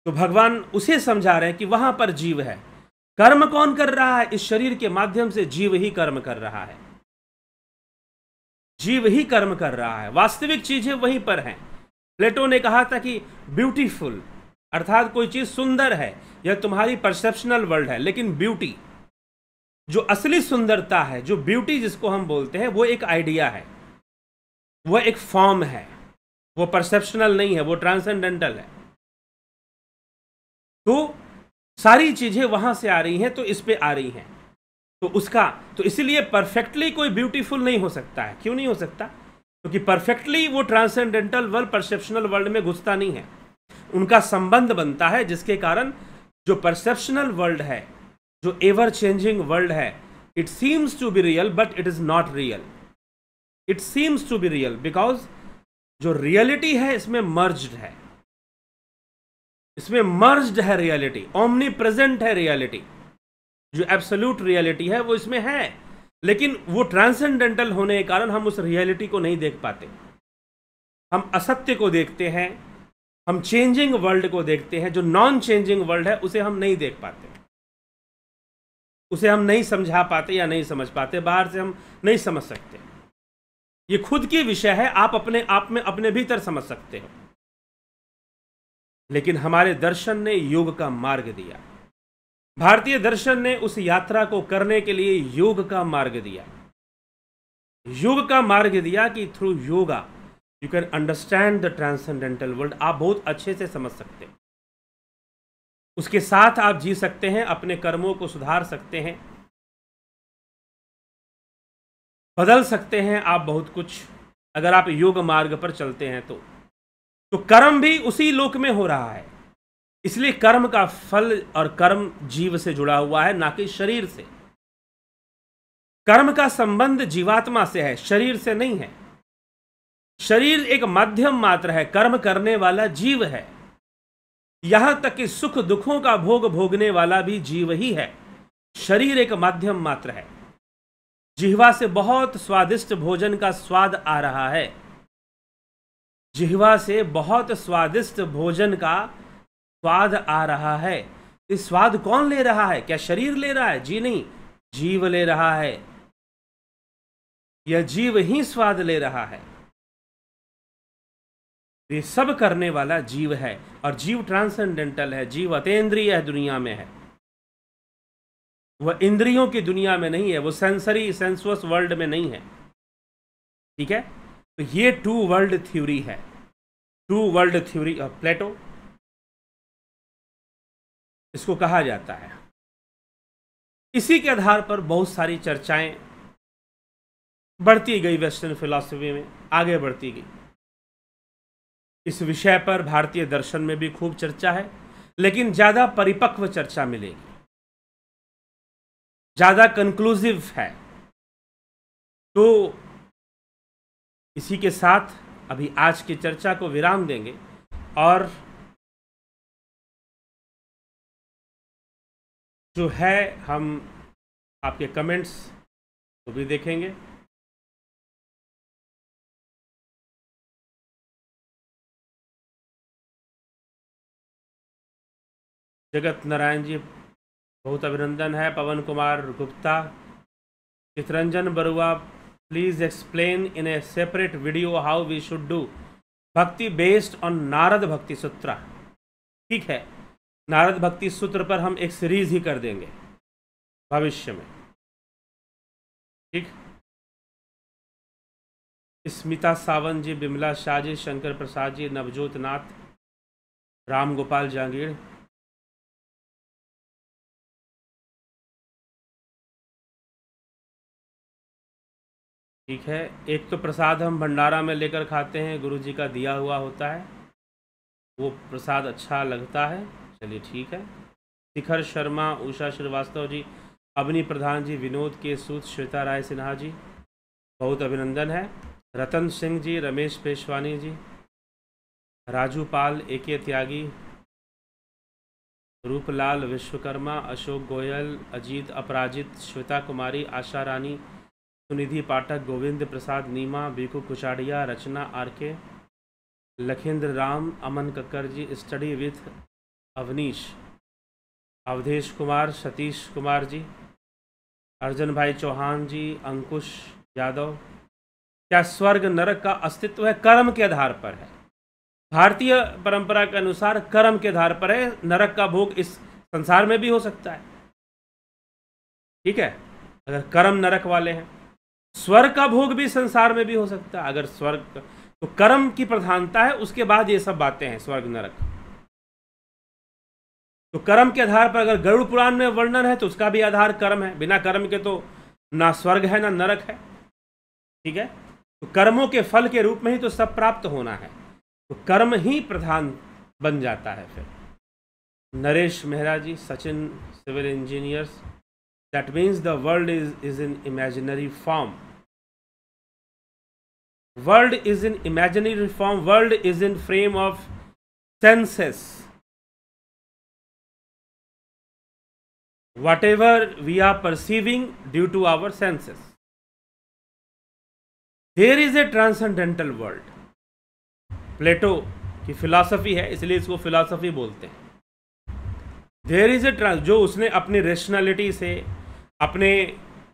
तो भगवान उसे समझा रहे हैं कि वहां पर जीव है। कर्म कौन कर रहा है? इस शरीर के माध्यम से जीव ही कर्म कर रहा है, जीव ही कर्म कर रहा है। वास्तविक चीजें वहीं पर हैं। प्लेटो ने कहा था कि ब्यूटीफुल अर्थात कोई चीज सुंदर है, यह तुम्हारी परसेप्शनल वर्ल्ड है, लेकिन ब्यूटी, जो असली सुंदरता है, जो ब्यूटी जिसको हम बोलते हैं, वो एक आइडिया है, वह एक फॉर्म है, वो परसेप्शनल नहीं है, वो ट्रांसेंडेंटल है। तो सारी चीजें वहां से आ रही हैं, तो इस पे आ रही हैं। तो इसीलिए परफेक्टली कोई ब्यूटीफुल नहीं हो सकता है। क्यों नहीं हो सकता? क्योंकि परफेक्टली वो ट्रांसेंडेंटल वर्ल्ड, परसेप्शनल वर्ल्ड में घुसता नहीं है। उनका संबंध बनता है, जिसके कारण जो परसेप्शनल वर्ल्ड है, जो एवर चेंजिंग वर्ल्ड है, it seems to be real but it is not real. It seems to be real because जो रियलिटी है इसमें मर्ज्ड है, इसमें मर्ज्ड है रियलिटी, ओमनी प्रेजेंट है रियलिटी। जो एब्सोल्यूट रियलिटी है वो इसमें है, लेकिन वो ट्रांसेंडेंटल होने के कारण हम उस रियलिटी को नहीं देख पाते। हम असत्य को देखते हैं, हम चेंजिंग वर्ल्ड को देखते हैं। जो नॉन चेंजिंग वर्ल्ड है उसे हम नहीं देख पाते, उसे हम नहीं समझा पाते या नहीं समझ पाते, बाहर से हम नहीं समझ सकते। ये खुद की विषय है, आप अपने आप में अपने भीतर समझ सकते हो। लेकिन हमारे दर्शन ने योग का मार्ग दिया, भारतीय दर्शन ने उस यात्रा को करने के लिए योग का मार्ग दिया। योग का मार्ग दिया कि through yoga you can understand the transcendental world. आप बहुत अच्छे से समझ सकते हैं, उसके साथ आप जी सकते हैं, अपने कर्मों को सुधार सकते हैं, बदल सकते हैं आप बहुत कुछ, अगर आप योग मार्ग पर चलते हैं तो कर्म भी उसी लोक में हो रहा है। इसलिए कर्म का फल और कर्म जीव से जुड़ा हुआ है, ना कि शरीर से। कर्म का संबंध जीवात्मा से है, शरीर से नहीं है। शरीर एक माध्यम मात्र है, कर्म करने वाला जीव है। यहां तक कि सुख दुखों का भोग भोगने वाला भी जीव ही है, शरीर एक माध्यम मात्र है। जिह्वा से बहुत स्वादिष्ट भोजन का स्वाद आ रहा है, जिह्वा से बहुत स्वादिष्ट भोजन का स्वाद आ रहा है। इस स्वाद कौन ले रहा है? क्या शरीर ले रहा है? जी नहीं, जीव ले रहा है। यह जीव ही स्वाद ले रहा है। ये सब करने वाला जीव है, और जीव ट्रांसेंडेंटल है, जीव अतेंद्रिय है, दुनिया में है। वह इंद्रियों की दुनिया में नहीं है, वो सेंसरी सेंसुअस वर्ल्ड में नहीं है। ठीक है, तो ये टू वर्ल्ड थ्योरी है, two world theory of Plato इसको कहा जाता है। इसी के आधार पर बहुत सारी चर्चाएं बढ़ती गई, वेस्टर्न फिलॉसफी में आगे बढ़ती गई। इस विषय पर भारतीय दर्शन में भी खूब चर्चा है, लेकिन ज्यादा परिपक्व चर्चा मिलेगी, ज्यादा कंक्लूसिव है। तो इसी के साथ अभी आज की चर्चा को विराम देंगे, और जो है हम आपके कमेंट्स को भी देखेंगे। जगत नारायण जी बहुत अभिनंदन है। Pawan Kumar Gupta, Chitaranjan Barua, please explain in a separate video how we should do bhakti based on Narada Bhakti Sutra. ठीक है, नारद भक्ति सूत्र पर हम एक सीरीज ही कर देंगे भविष्य में। ठीक, स्मिता सावंत जी, बिमला शाह जी, शंकर प्रसाद जी, नवजोत नाथ, राम गोपाल जांगीर, ठीक है। एक तो प्रसाद हम भंडारा में लेकर खाते हैं, गुरु जी का दिया हुआ होता है, वो प्रसाद अच्छा लगता है। चलिए ठीक है। शिखर शर्मा, उषा श्रीवास्तव जी, अवनी प्रधान जी, विनोद के सूत, श्वेता राय सिन्हा जी, बहुत अभिनंदन है। रतन सिंह जी, रमेश पेशवानी जी, राजू पाल, एके त्यागी, Ruplal Vishwakarma, Ashok Goyal, Ajit Aparajit, Shweta Kumari, Asha Rani, Sunidhi Pathak, Govind Prasad Neema, Biku Kuchadiya, Rachna RK, Lakhindra Ram, Aman Kakkar ji, study with Avnish, Avdhesh Kumar, Satish Kumar ji, Arjan Bhai Chauhan जी, अंकुश यादव। क्या स्वर्ग नरक का अस्तित्व है? कर्म के आधार पर है। भारतीय परंपरा के अनुसार कर्म के आधार पर है। नरक का भोग इस संसार में भी हो सकता है, ठीक है, अगर कर्म नरक वाले हैं। स्वर्ग का भोग भी संसार में भी हो सकता है, अगर स्वर्ग, तो कर्म की प्रधानता है, उसके बाद ये सब बातें हैं, स्वर्ग नरक। तो कर्म के आधार पर अगर गरुड़ पुराण में वर्णन है तो उसका भी आधार कर्म है, बिना कर्म के तो ना स्वर्ग है ना नरक है। ठीक है, तो कर्मों के फल के रूप में ही तो सब प्राप्त होना है, तो कर्म ही प्रधान बन जाता है। फिर Naresh Mehra ji, Sachin civil engineers, that means the world is in imaginary form. World is in imaginary form, world is in frame of senses. Whatever we are perceiving due to our senses. There is a transcendental world. प्लेटो की फिलॉसफी है, इसलिए इसको फिलॉसफी बोलते हैं। There is a जो उसने अपनी रेशनैलिटी से, अपने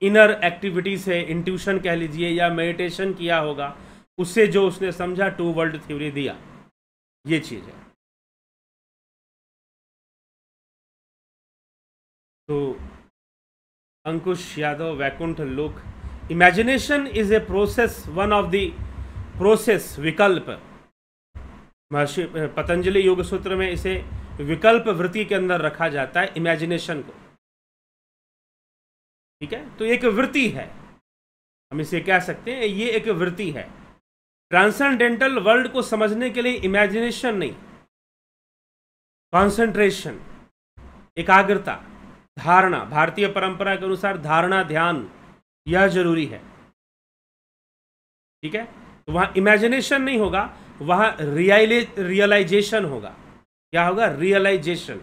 इनर एक्टिविटी से, इंट्यूशन कह लीजिए या मेडिटेशन किया होगा, उससे जो उसने समझा, टू वर्ल्ड थ्योरी दिया, ये चीज है। तो अंकुश यादव, वैकुंठ लोक, imagination is a process, one of the process, विकल्प। महर्षि पतंजलि योग सूत्र में इसे विकल्प वृत्ति के अंदर रखा जाता है, इमेजिनेशन को। ठीक है, तो एक वृत्ति है, हम इसे कह सकते हैं, ये एक वृत्ति है। ट्रांसेंडेंटल वर्ल्ड को समझने के लिए इमेजिनेशन नहीं, कॉन्सेंट्रेशन, एकाग्रता, धारणा, भारतीय परंपरा के अनुसार धारणा, ध्यान, यह जरूरी है। ठीक है, तो वहां इमेजिनेशन नहीं होगा, वहां रियलाइजेशन होगा। क्या होगा? Realisation.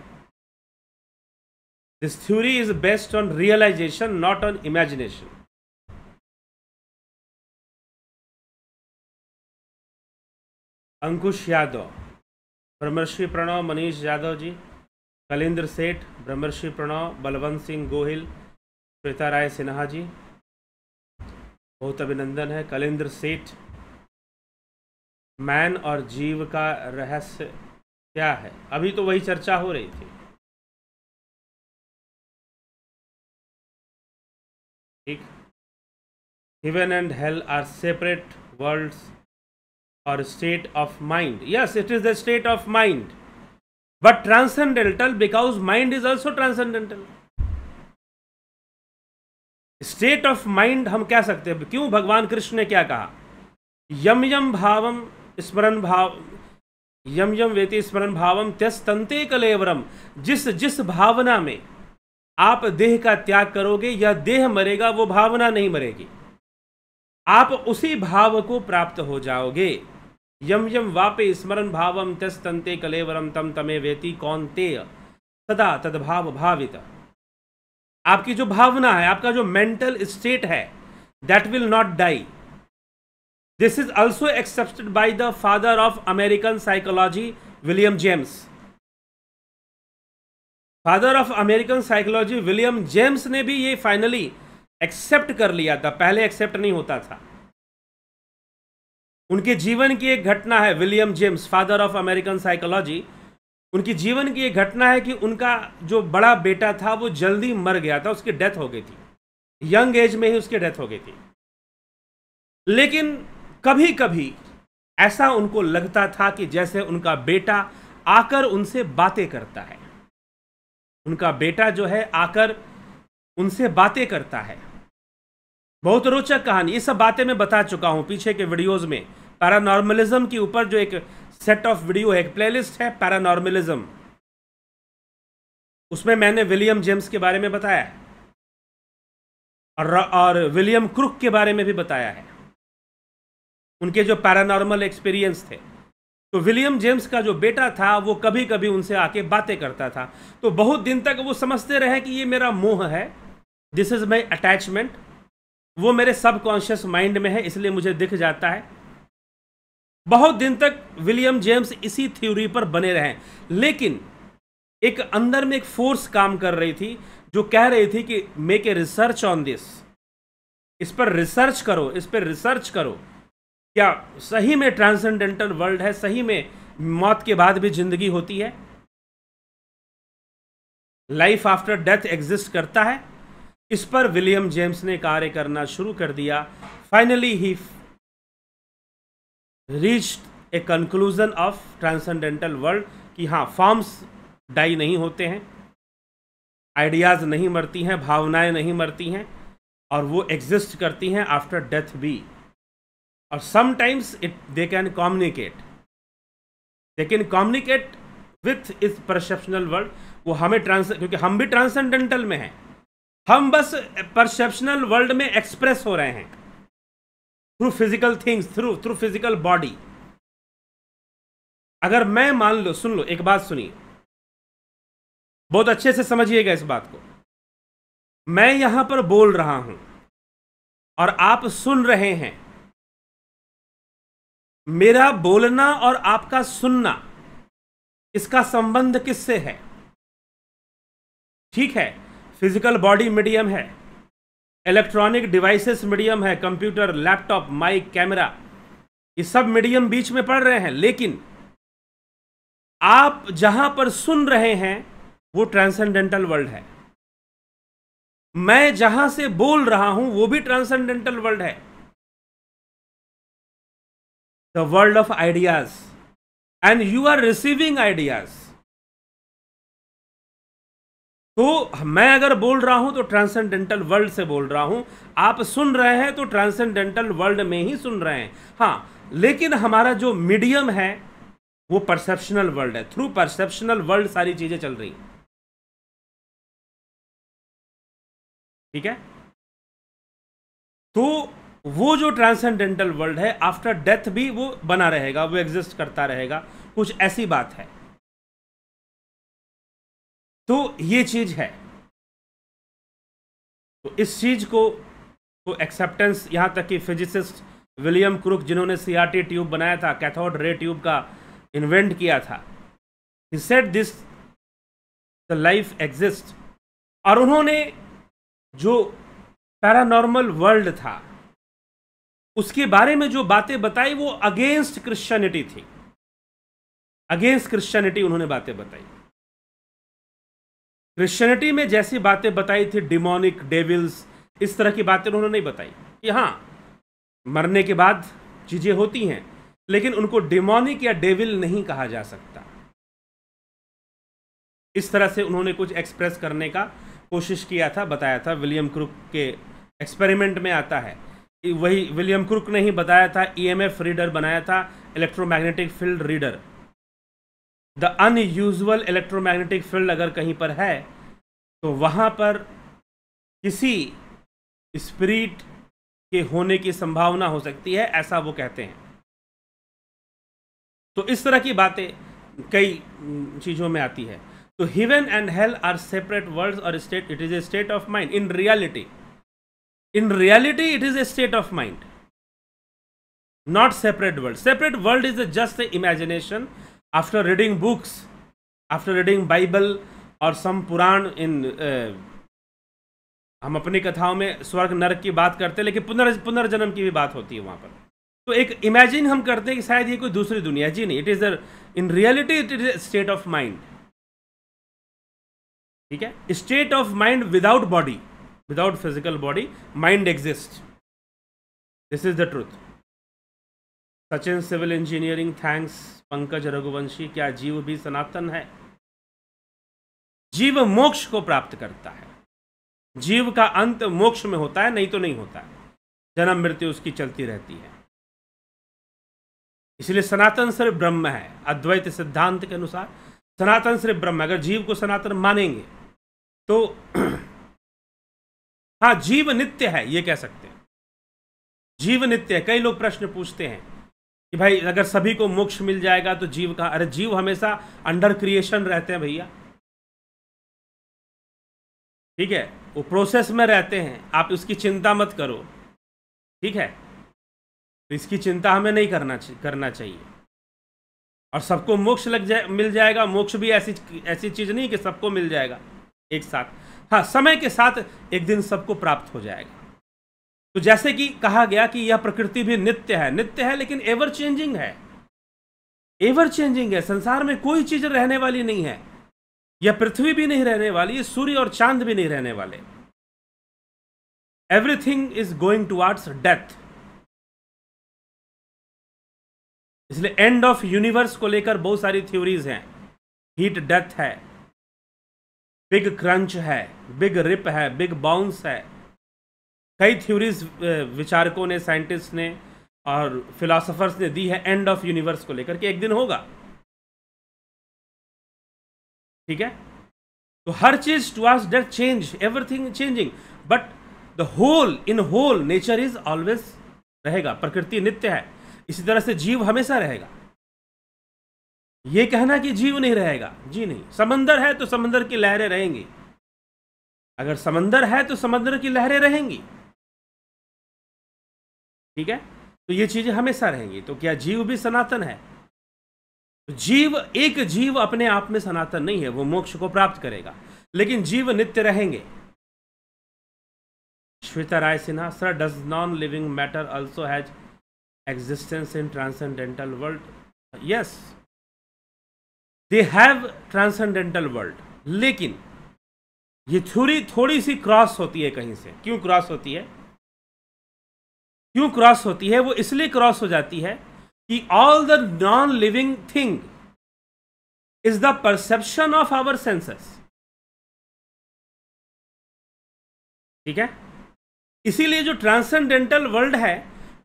This theory is based on realisation, not on imagination. Ankush Yadav, Brahmarshi Pranav, Manish Yadav ji, कलेंद्र सेठ, ब्रह्मर्षि प्रणव, बलवंत सिंह गोहिल, श्वेता राय सिन्हा जी, बहुत अभिनंदन है। कलेंद्र सेठ, मैन और जीव का रहस्य क्या है? अभी तो वही चर्चा हो रही थी। ठीक, heaven and hell are separate worlds or state of mind. Yes, it is the state of mind, but transcendental because mind is also transcendental. State of mind हम कह सकते हैं। क्यों? भगवान कृष्ण ने क्या कहा? यम यम भावम स्मरण भाव, यम यम वेति स्मरण भावम त्यस्तन्ते कलेवरम। जिस जिस भावना में आप देह का त्याग करोगे, यह देह मरेगा, वो भावना नहीं मरेगी। आप उसी भाव को प्राप्त हो जाओगे। यम यम वापे स्मरण भावम त्यस्तन्ते कलेवरम तम तमे वेति कौन्तेय सदा तद्भाव भावित। आपकी जो भावना है, आपका जो मेंटल स्टेट है, that will not die. This is also accepted by the father of American psychology, William James. Father of American psychology William James ने भी ये फाइनली एक्सेप्ट कर लिया था, पहले एक्सेप्ट नहीं होता था। उनके जीवन की एक घटना है, William James, father of American psychology, उनकी जीवन की एक घटना है कि उनका जो बड़ा बेटा था वो जल्दी मर गया था, उसकी डेथ हो गई थी, यंग एज में ही उसकी डेथ हो गई थी। लेकिन कभी कभी ऐसा उनको लगता था कि जैसे उनका बेटा आकर उनसे बातें करता है, उनका बेटा जो है आकर उनसे बातें करता है। बहुत रोचक कहानी, ये सब बातें मैं बता चुका हूं पीछे के वीडियोस में। पैरानॉर्मलिज्म के ऊपर जो एक सेट ऑफ वीडियो है, एक प्लेलिस्ट है पैरानॉर्मलिज्म, उसमें मैंने विलियम जेम्स के बारे में बताया है और विलियम क्रुक के बारे में भी बताया है, उनके जो पैरानॉर्मल एक्सपीरियंस थे। तो विलियम जेम्स का जो बेटा था वो कभी कभी उनसे आके बातें करता था, तो बहुत दिन तक वो समझते रहे कि ये मेरा मोह है, दिस इज माई अटैचमेंट, वो मेरे सबकॉन्शियस माइंड में है, इसलिए मुझे दिख जाता है। बहुत दिन तक विलियम जेम्स इसी थ्योरी पर बने रहे, लेकिन एक अंदर में एक फोर्स काम कर रही थी जो कह रही थी कि make a research on this, इस पर रिसर्च करो, इस पर रिसर्च करो, क्या सही में ट्रांसेंडेंटल वर्ल्ड है, सही में मौत के बाद भी जिंदगी होती है, लाइफ आफ्टर डेथ एग्जिस्ट करता है। इस पर विलियम जेम्स ने कार्य करना शुरू कर दिया। Finally he reached a conclusion of transcendental world कि हाँ, फॉर्म्स डाई नहीं होते हैं, आइडियाज़ नहीं मरती हैं, भावनाएं नहीं मरती हैं, और वो एग्जिस्ट करती हैं आफ्टर डेथ भी। और sometimes they can communicate with इस परसेप्शनल वर्ल्ड। वो हमें क्योंकि हम भी ट्रांसेंडेंटल में हैं, हम बस परसेप्शनल वर्ल्ड में एक्सप्रेस हो रहे हैं through physical things, through physical body. अगर मैं मान लो, सुन लो, एक बात सुनिए, बहुत अच्छे से समझिएगा इस बात को। मैं यहां पर बोल रहा हूं और आप सुन रहे हैं। मेरा बोलना और आपका सुनना, इसका संबंध किससे है? ठीक है, फिजिकल बॉडी मीडियम है, इलेक्ट्रॉनिक डिवाइसेस मीडियम है, कंप्यूटर, लैपटॉप, माइक, कैमरा, ये सब मीडियम बीच में पड़ रहे हैं। लेकिन आप जहां पर सुन रहे हैं वो ट्रांसेंडेंटल वर्ल्ड है। मैं जहां से बोल रहा हूं वो भी ट्रांसेंडेंटल वर्ल्ड है, the world of ideas, and you are receiving ideas. तो मैं अगर बोल रहा हूं तो ट्रांसेंडेंटल वर्ल्ड से बोल रहा हूं, आप सुन रहे हैं तो ट्रांसेंडेंटल वर्ल्ड में ही सुन रहे हैं। हां, लेकिन हमारा जो मीडियम है वो परसेप्शनल वर्ल्ड है। थ्रू परसेप्शनल वर्ल्ड सारी चीजें चल रही हैं। ठीक है, तो वो जो ट्रांसेंडेंटल वर्ल्ड है आफ्टर डेथ भी वो बना रहेगा, वो एग्जिस्ट करता रहेगा, कुछ ऐसी बात है। तो ये चीज है। तो इस चीज को एक्सेप्टेंस, यहां तक कि फिजिसिस्ट विलियम क्रुक, जिन्होंने सीआरटी ट्यूब बनाया था, कैथोड रे ट्यूब का इन्वेंट किया था, he said this the life exist. और उन्होंने जो पैरानॉर्मल वर्ल्ड था उसके बारे में जो बातें बताई वो अगेंस्ट क्रिश्चियनिटी थी। अगेंस्ट क्रिश्चियनिटी उन्होंने बातें बताई। क्रिश्चियनिटी में जैसी बातें बताई थी, डिमोनिक, डेविल्स, इस तरह की बातें उन्होंने नहीं बताई कि हाँ मरने के बाद चीजें होती हैं, लेकिन उनको डिमोनिक या डेविल नहीं कहा जा सकता। इस तरह से उन्होंने कुछ एक्सप्रेस करने का कोशिश किया था, बताया था। विलियम क्रुक के एक्सपेरिमेंट में आता है, वही विलियम क्रुक ने ही बताया था। ईएमएफ रीडर बनाया था, electromagnetic field reader. The unusual electromagnetic field अगर कहीं पर है तो वहां पर किसी स्पिरिट के होने की संभावना हो सकती है, ऐसा वो कहते हैं। तो इस तरह की बातें कई चीजों में आती है। तो heaven and hell are separate worlds or state, it is a state of mind. In reality it is a state of mind, not separate world. Separate world is just a imagination after reading books, after reading Bible or some पुराण। हम अपनी कथाओं में स्वर्ग नरक की बात करते हैं, लेकिन पुनर्जन्म की भी बात होती है वहां पर। तो एक इमेजिन हम करते हैं कि शायद ये कोई दूसरी दुनिया। जी नहीं, it is in reality it is state of mind. ठीक है, state of mind without body, without physical body, mind exist. This is the truth. Sachin civil engineering, thanks. Pankaj Raghuvanshi, क्या जीव भी सनातन है? जीव मोक्ष को प्राप्त करता है। जीव का अंत मोक्ष में होता है, नहीं तो नहीं होता है। जन्म मृत्यु उसकी चलती रहती है। इसलिए सनातन सिर्फ ब्रह्म है। अद्वैत सिद्धांत के अनुसार सनातन सिर्फ ब्रह्म। अगर जीव को सनातन मानेंगे तो हाँ, जीव नित्य है, ये कह सकते हैं। जीव नित्य है। कई लोग प्रश्न पूछते हैं कि भाई अगर सभी को मोक्ष मिल जाएगा तो जीव का, अरे जीव हमेशा अंडर क्रिएशन रहते हैं भैया। ठीक है, वो प्रोसेस में रहते हैं, आप उसकी चिंता मत करो। ठीक है, तो इसकी चिंता हमें नहीं करना चाहिए। और सबको मोक्ष मिल जाएगा। मोक्ष भी ऐसी चीज नहीं कि सबको मिल जाएगा एक साथ। हाँ, समय के साथ एक दिन सबको प्राप्त हो जाएगा। तो जैसे कि कहा गया कि यह प्रकृति भी नित्य है, लेकिन एवर चेंजिंग है। एवर चेंजिंग है। संसार में कोई चीज रहने वाली नहीं है। यह पृथ्वी भी नहीं रहने वाली, सूर्य और चांद भी नहीं रहने वाले। Everything is going towards death. इसलिए एंड ऑफ यूनिवर्स को लेकर बहुत सारी थ्योरीज हैं। हीट डेथ है, बिग क्रंच है, बिग रिप है, बिग बाउंस है। कई थ्योरीज विचारकों ने, साइंटिस्ट ने और फिलोसोफर्स ने दी है एंड ऑफ यूनिवर्स को लेकर के एक दिन होगा। ठीक है, तो हर चीज towards that change, everything changing, but the whole, in whole nature is always रहेगा। प्रकृति नित्य है, इसी तरह से जीव हमेशा रहेगा। यह कहना कि जीव नहीं रहेगा, जी नहीं। समंदर है तो समंदर की लहरें रहेंगी, अगर समंदर है तो समंदर की लहरें रहेंगी। ठीक है, तो ये चीजें हमेशा रहेंगी। तो क्या जीव भी सनातन है? जीव, एक जीव अपने आप में सनातन नहीं है, वो मोक्ष को प्राप्त करेगा, लेकिन जीव नित्य रहेंगे। Shweta Rai Sinha, sir, does non living matter also has existence in transcendental world? Yes, they have transcendental world, लेकिन ये थ्योरी थोड़ी सी क्रॉस होती है कहीं से। क्यों क्रॉस होती है? क्यों क्रॉस होती है? वो इसलिए क्रॉस हो जाती है कि all the non living thing is the perception of our senses. ठीक है, इसीलिए जो ट्रांसेंडेंटल वर्ल्ड है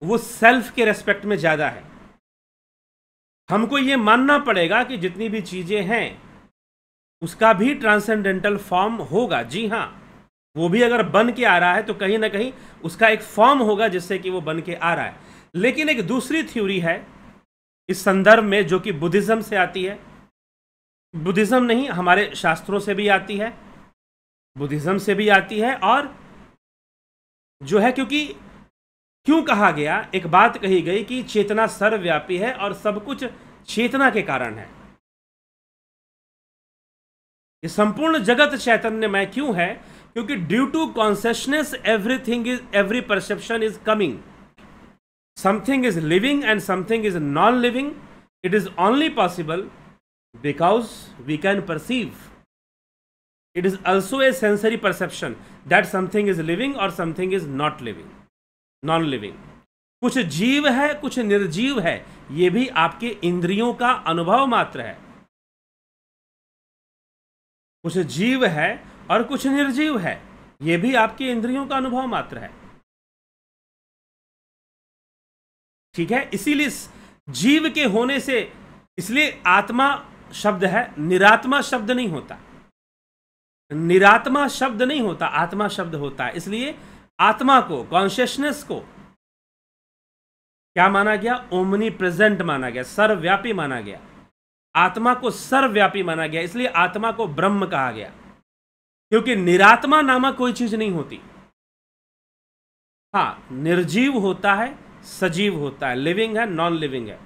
वो सेल्फ के रेस्पेक्ट में ज्यादा है। हमको ये मानना पड़ेगा कि जितनी भी चीजें हैं उसका भी ट्रांसेंडेंटल फॉर्म होगा। जी हां, वो भी अगर बन के आ रहा है तो कहीं ना कहीं उसका एक फॉर्म होगा जिससे कि वो बन के आ रहा है। लेकिन एक दूसरी थ्योरी है इस संदर्भ में जो कि बुद्धिज्म से आती है। बुद्धिज्म नहीं, हमारे शास्त्रों से भी आती है, बुद्धिज्म से भी आती है। और जो है, क्योंकि क्यों कहा गया, एक बात कही गई कि चेतना सर्वव्यापी है और सब कुछ चेतना के कारण है। ये संपूर्ण जगत चैतन्यमय क्यों है? क्योंकि due to consciousness everything is, every perception is coming. Something is living and something is non living. It is only possible because we can perceive. It is also a sensory perception that something is living और something is not living, non living. कुछ जीव है, कुछ निर्जीव है, यह भी आपके इंद्रियों का अनुभव मात्र है। कुछ जीव है और कुछ निर्जीव है, यह भी आपके इंद्रियों का अनुभव मात्र है। ठीक है, इसीलिए जीव के होने से, इसलिए आत्मा शब्द है, निरात्मा शब्द नहीं होता। निरात्मा शब्द नहीं होता, आत्मा शब्द होता है। इसलिए आत्मा को, कॉन्शियसनेस को क्या माना गया? ओमनी प्रेजेंट माना गया, सर्वव्यापी माना गया। आत्मा को सर्वव्यापी माना गया, इसलिए आत्मा को ब्रह्म कहा गया। क्योंकि निरात्मा नामक कोई चीज नहीं होती। हां, निर्जीव होता है, सजीव होता है, लिविंग है, नॉन लिविंग है,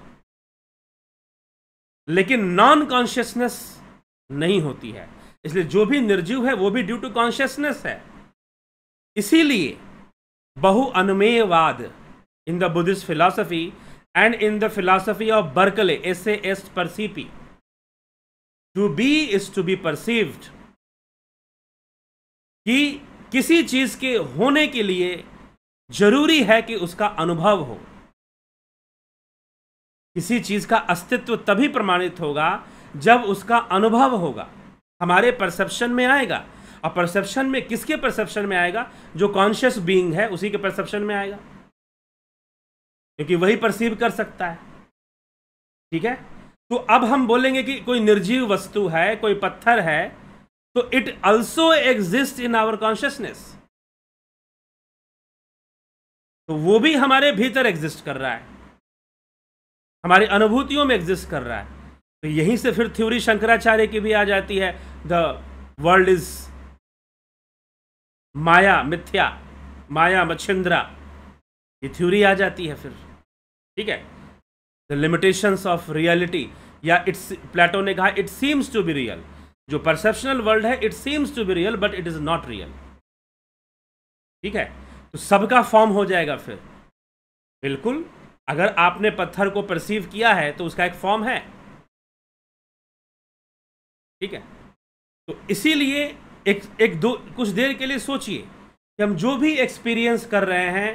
लेकिन नॉन कॉन्शियसनेस नहीं होती है। इसलिए जो भी निर्जीव है वो भी ड्यू टू कॉन्शियसनेस है। इसीलिए बहु अनुमेयवाद in the Buddhist philosophy and in the philosophy of Berkeley, esse est percipi, to be is to be perceived, कि किसी चीज के होने के लिए जरूरी है कि उसका अनुभव हो। किसी चीज का अस्तित्व तभी प्रमाणित होगा जब उसका अनुभव होगा, हमारे परसेप्शन में आएगा। और परसेप्शन में किसके परसेप्शन में आएगा? जो कॉन्शियस बीइंग है उसी के परसेप्शन में आएगा, क्योंकि वही परसीव कर सकता है। ठीक है, तो अब हम बोलेंगे कि कोई निर्जीव वस्तु है, कोई पत्थर है, तो it also exist in our consciousness. तो वो भी हमारे भीतर एग्जिस्ट कर रहा है, हमारी अनुभूतियों में एग्जिस्ट कर रहा है। तो यहीं से फिर थ्योरी शंकराचार्य की भी आ जाती है, द वर्ल्ड इज माया, मिथ्या, माया मच्छिंद्रा, ये थ्योरी आ जाती है फिर। ठीक है, द लिमिटेशंस ऑफ रियलिटी, या इट्स, प्लेटो ने कहा it seems to be real. जो परसेप्शनल वर्ल्ड है it seems to be real but it is not real. ठीक है, तो सबका फॉर्म हो जाएगा फिर। बिल्कुल, अगर आपने पत्थर को परसीव किया है तो उसका एक फॉर्म है। ठीक है, तो इसीलिए कुछ देर के लिए सोचिए कि हम जो भी एक्सपीरियंस कर रहे हैं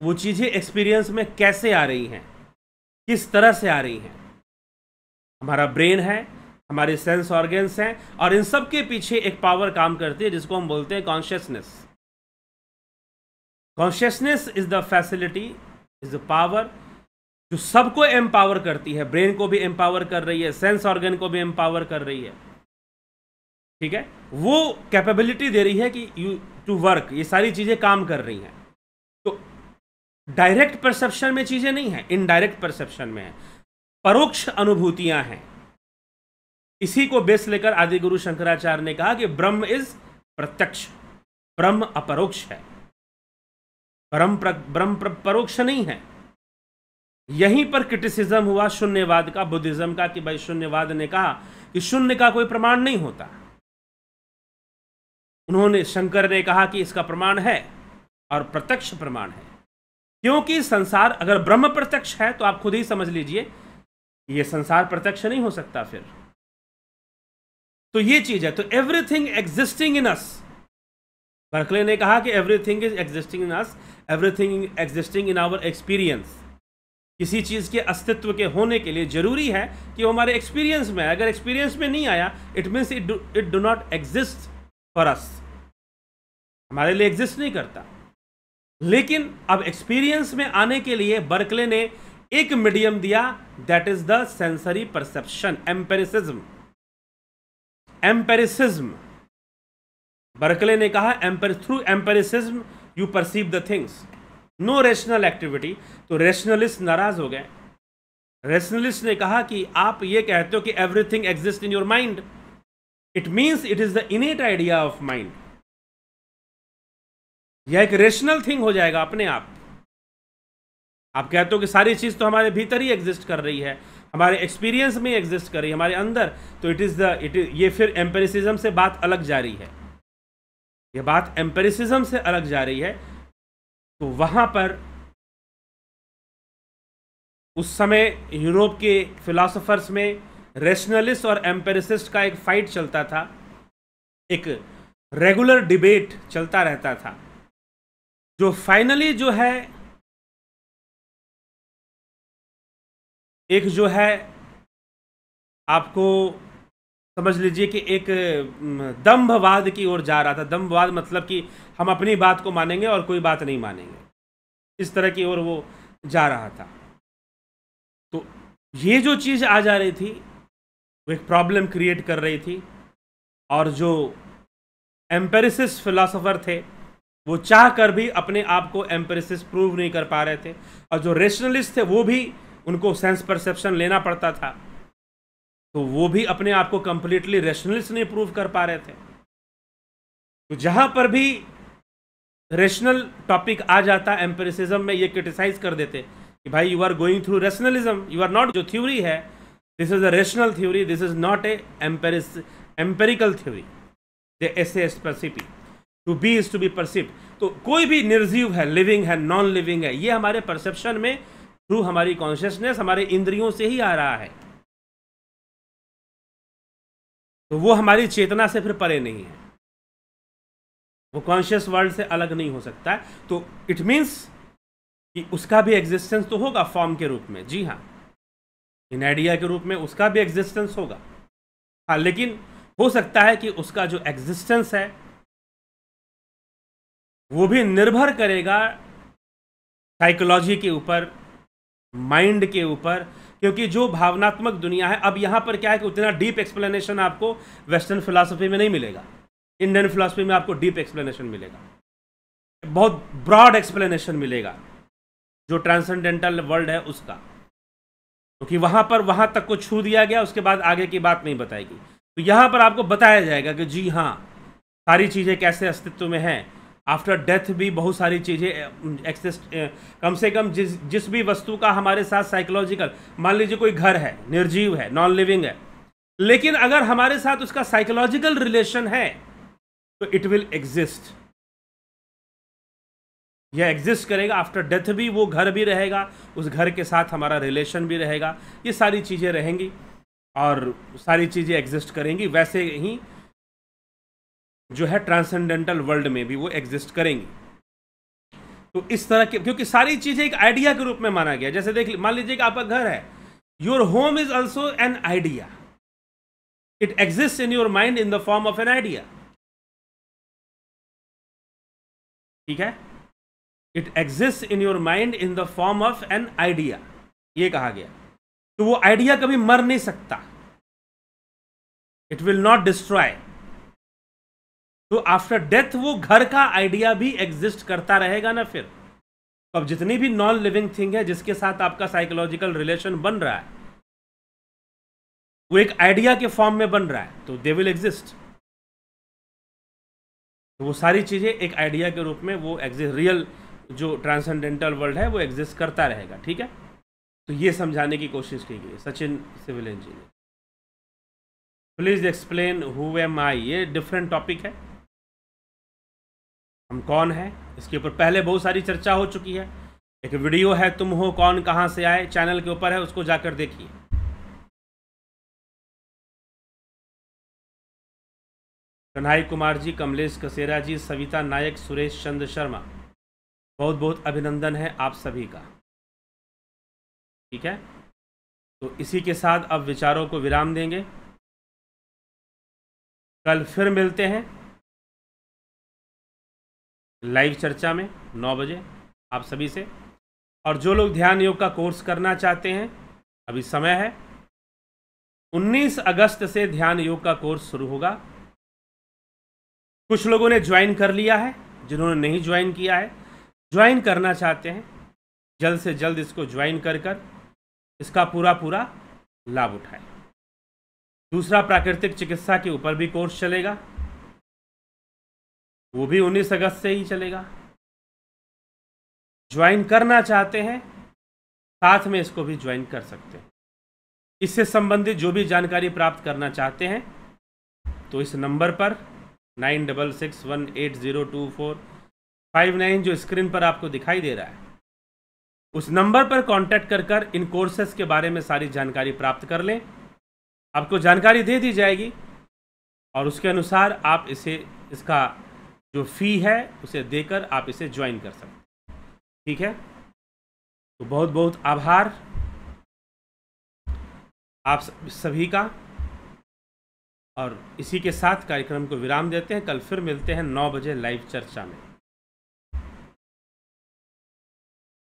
वो चीजें एक्सपीरियंस में कैसे आ रही हैं, किस तरह से आ रही हैं। हमारा ब्रेन है, हमारे सेंस ऑर्गन्स हैं, और इन सब के पीछे एक पावर काम करती है जिसको हम बोलते हैं consciousness. Consciousness is the facility, is the power जो सबको एम्पावर करती है। ब्रेन को भी एम्पावर कर रही है, सेंस ऑर्गन को भी एम्पावर कर रही है, ठीक है। वो कैपेबिलिटी दे रही है कि यू टू वर्क, ये सारी चीजें काम कर रही हैं। तो डायरेक्ट परसेप्शन में चीजें नहीं है, इनडायरेक्ट परसेप्शन में है, परोक्ष अनुभूतियां हैं। इसी को बेस लेकर आदि गुरु शंकराचार्य ने कहा कि ब्रह्म इज प्रत्यक्ष, ब्रह्म अपरोक्ष है, ब्रह्म परोक्ष नहीं है। यहीं पर क्रिटिसिज्म हुआ शून्यवाद का, बुद्धिज्म का, कि भाई शून्यवाद ने कहा कि शून्य का कोई प्रमाण नहीं होता। उन्होंने, शंकर ने कहा कि इसका प्रमाण है और प्रत्यक्ष प्रमाण है, क्योंकि संसार, अगर ब्रह्म प्रत्यक्ष है तो आप खुद ही समझ लीजिए ये संसार प्रत्यक्ष नहीं हो सकता फिर। तो ये चीज है। तो everything existing in us, Berkeley ने कहा कि everything is existing in us, everything existing in our experience. किसी चीज के अस्तित्व के होने के लिए जरूरी है कि वो हमारे एक्सपीरियंस में आए। अगर एक्सपीरियंस में नहीं आया, it means it do not exist for us, हमारे लिए एग्जिस्ट नहीं करता। लेकिन अब एक्सपीरियंस में आने के लिए बर्कले ने एक मीडियम दिया, that is the sensory perception, empiricism. Empiricism, Berkeley ने कहा through empiricism you perceive the things, no rational activity. तो रेशनलिस्ट नाराज हो गए। रेशनलिस्ट ने कहा कि आप ये कहते हो कि everything exist in your mind, it means it is the इनेट idea of mind. यह एक रेशनल थिंग हो जाएगा अपने आप। आप कहते हो कि सारी चीज तो हमारे भीतर ही एग्जिस्ट कर रही है, हमारे एक्सपीरियंस में एग्जिस्ट कर रही है, हमारे अंदर। तो ये फिर एम्पेरिसिज्म से बात अलग जा रही है, ये बात एम्पेरिसिज्म से अलग जा रही है। तो वहां पर उस समय यूरोप के फिलोसोफर्स में रेशनलिस्ट और एम्पेरिसिस्ट का एक फाइट चलता था, एक रेगुलर डिबेट चलता रहता था, जो फाइनली जो है एक जो है आपको समझ लीजिए कि एक दंभवाद की ओर जा रहा था। दंभवाद मतलब कि हम अपनी बात को मानेंगे और कोई बात नहीं मानेंगे, इस तरह की ओर वो जा रहा था। तो ये जो चीज़ आ जा रही थी वो एक प्रॉब्लम क्रिएट कर रही थी, और जो एम्पेरिसिस्ट फिलोसोफर थे वो चाह कर भी अपने आप को एम्पेरिसिस्ट प्रूव नहीं कर पा रहे थे, और जो रेशनलिस्ट थे वो भी, उनको सेंस परसेप्शन लेना पड़ता था, तो वो भी अपने आप को कंप्लीटली रेशनलिस्ट नहीं प्रूव कर पा रहे थे। तो जहां पर भी रेशनल टॉपिक आ जाता एम्पेरिसिज्म में, ये क्रिटिसाइज कर देते कि भाई you are going through rationalism, you are not, जो थ्योरी है this is a rational theory, this is not a empirical theory. दे एसेस्ट perceive, to be is to be perceive. तो कोई भी निर्जीव है, लिविंग है, नॉन लिविंग है, ये हमारे परसेप्शन में थ्रू हमारी कॉन्शियसनेस, हमारे इंद्रियों से ही आ रहा है। तो वो हमारी चेतना से फिर परे नहीं है, वो कॉन्शियस वर्ल्ड से अलग नहीं हो सकता है। तो इट मीन्स कि उसका भी एग्जिस्टेंस तो होगा फॉर्म के रूप में, जी हाँ, इन आइडिया के रूप में उसका भी एग्जिस्टेंस होगा। हाँ, लेकिन हो सकता है कि उसका जो एग्जिस्टेंस है वो भी निर्भर करेगा साइकोलॉजी के ऊपर, माइंड के ऊपर, क्योंकि जो भावनात्मक दुनिया है, अब यहाँ पर क्या है कि उतना डीप एक्सप्लेनेशन आपको वेस्टर्न फिलॉसफी में नहीं मिलेगा, इंडियन फिलॉसफी में आपको डीप एक्सप्लेनेशन मिलेगा, बहुत ब्रॉड एक्सप्लेनेशन मिलेगा जो ट्रांसेंडेंटल वर्ल्ड है उसका, क्योंकि वहाँ तक को छू दिया गया, उसके बाद आगे की बात नहीं बताएगी। तो यहाँ पर आपको बताया जाएगा कि जी हाँ, सारी चीज़ें कैसे अस्तित्व में हैं, आफ्टर डेथ भी बहुत सारी चीज़ें एक्सिस्ट, कम से कम जिस भी वस्तु का हमारे साथ साइकोलॉजिकल, मान लीजिए कोई घर है, निर्जीव है, नॉन लिविंग है, लेकिन अगर हमारे साथ उसका साइकोलॉजिकल रिलेशन है तो इट विल एग्जिस्ट, यह एग्जिस्ट करेगा। आफ्टर डेथ भी वो घर भी रहेगा, उस घर के साथ हमारा रिलेशन भी रहेगा, ये सारी चीज़ें रहेंगी और सारी चीज़ें एग्जिस्ट करेंगी। वैसे ही जो है ट्रांसेंडेंटल वर्ल्ड में भी वो एग्जिस्ट करेंगी। तो इस तरह के, क्योंकि सारी चीज़ें एक आइडिया के रूप में माना गया। जैसे मान लीजिए कि आपका घर है, your home is also an idea, it exist in your mind in the form of an idea. ठीक है, it exist in your mind in the form of an idea, ये कहा गया। तो वो आइडिया कभी मर नहीं सकता, इट विल नॉट डिस्ट्रॉय। तो आफ्टर डेथ वो घर का आइडिया भी एग्जिस्ट करता रहेगा ना। फिर तो अब जितनी भी नॉन लिविंग थिंग है जिसके साथ आपका साइकोलॉजिकल रिलेशन बन रहा है, वो एक आइडिया के फॉर्म में बन रहा है, तो दे विल एग्जिस्ट। तो वो सारी चीजें एक आइडिया के रूप में वो एग्जिस्ट, रियल जो ट्रांसेंडेंटल वर्ल्ड है वो एग्जिस्ट करता रहेगा। ठीक है, तो ये समझाने की कोशिश की गई। Sachin, civil engineer, please explain who am I. ये डिफरेंट टॉपिक है, हम कौन है इसके ऊपर पहले बहुत सारी चर्चा हो चुकी है। एक वीडियो है तुम हो कौन कहां से आए, चैनल के ऊपर है, उसको जाकर देखिए। कन्हई कुमार जी, कमलेश कसेरा जी, सविता नायक, सुरेश चंद्र शर्मा, बहुत बहुत अभिनंदन है आप सभी का। ठीक है, तो इसी के साथ अब विचारों को विराम देंगे। कल फिर मिलते हैं लाइव चर्चा में 9 बजे आप सभी से। और जो लोग ध्यान योग का कोर्स करना चाहते हैं, अभी समय है, 19 अगस्त से ध्यान योग का कोर्स शुरू होगा। कुछ लोगों ने ज्वाइन कर लिया है, जिन्होंने नहीं ज्वाइन किया है, ज्वाइन करना चाहते हैं, जल्द से जल्द इसको ज्वाइन कर इसका पूरा लाभ उठाएं। दूसरा, प्राकृतिक चिकित्सा के ऊपर भी कोर्स चलेगा, वो भी 19 अगस्त से ही चलेगा। ज्वाइन करना चाहते हैं, साथ में इसको भी ज्वाइन कर सकते हैं। इससे संबंधित जो भी जानकारी प्राप्त करना चाहते हैं तो इस नंबर पर 9661802459 जो स्क्रीन पर आपको दिखाई दे रहा है, उस नंबर पर कांटेक्ट कर इन कोर्सेज के बारे में सारी जानकारी प्राप्त कर लें। आपको जानकारी दे दी जाएगी और उसके अनुसार आप इसका जो फी है उसे देकर आप इसे ज्वाइन कर सकते हैं। ठीक है, तो बहुत बहुत आभार आप सभी का। और इसी के साथ कार्यक्रम को विराम देते हैं। कल फिर मिलते हैं 9 बजे लाइव चर्चा में।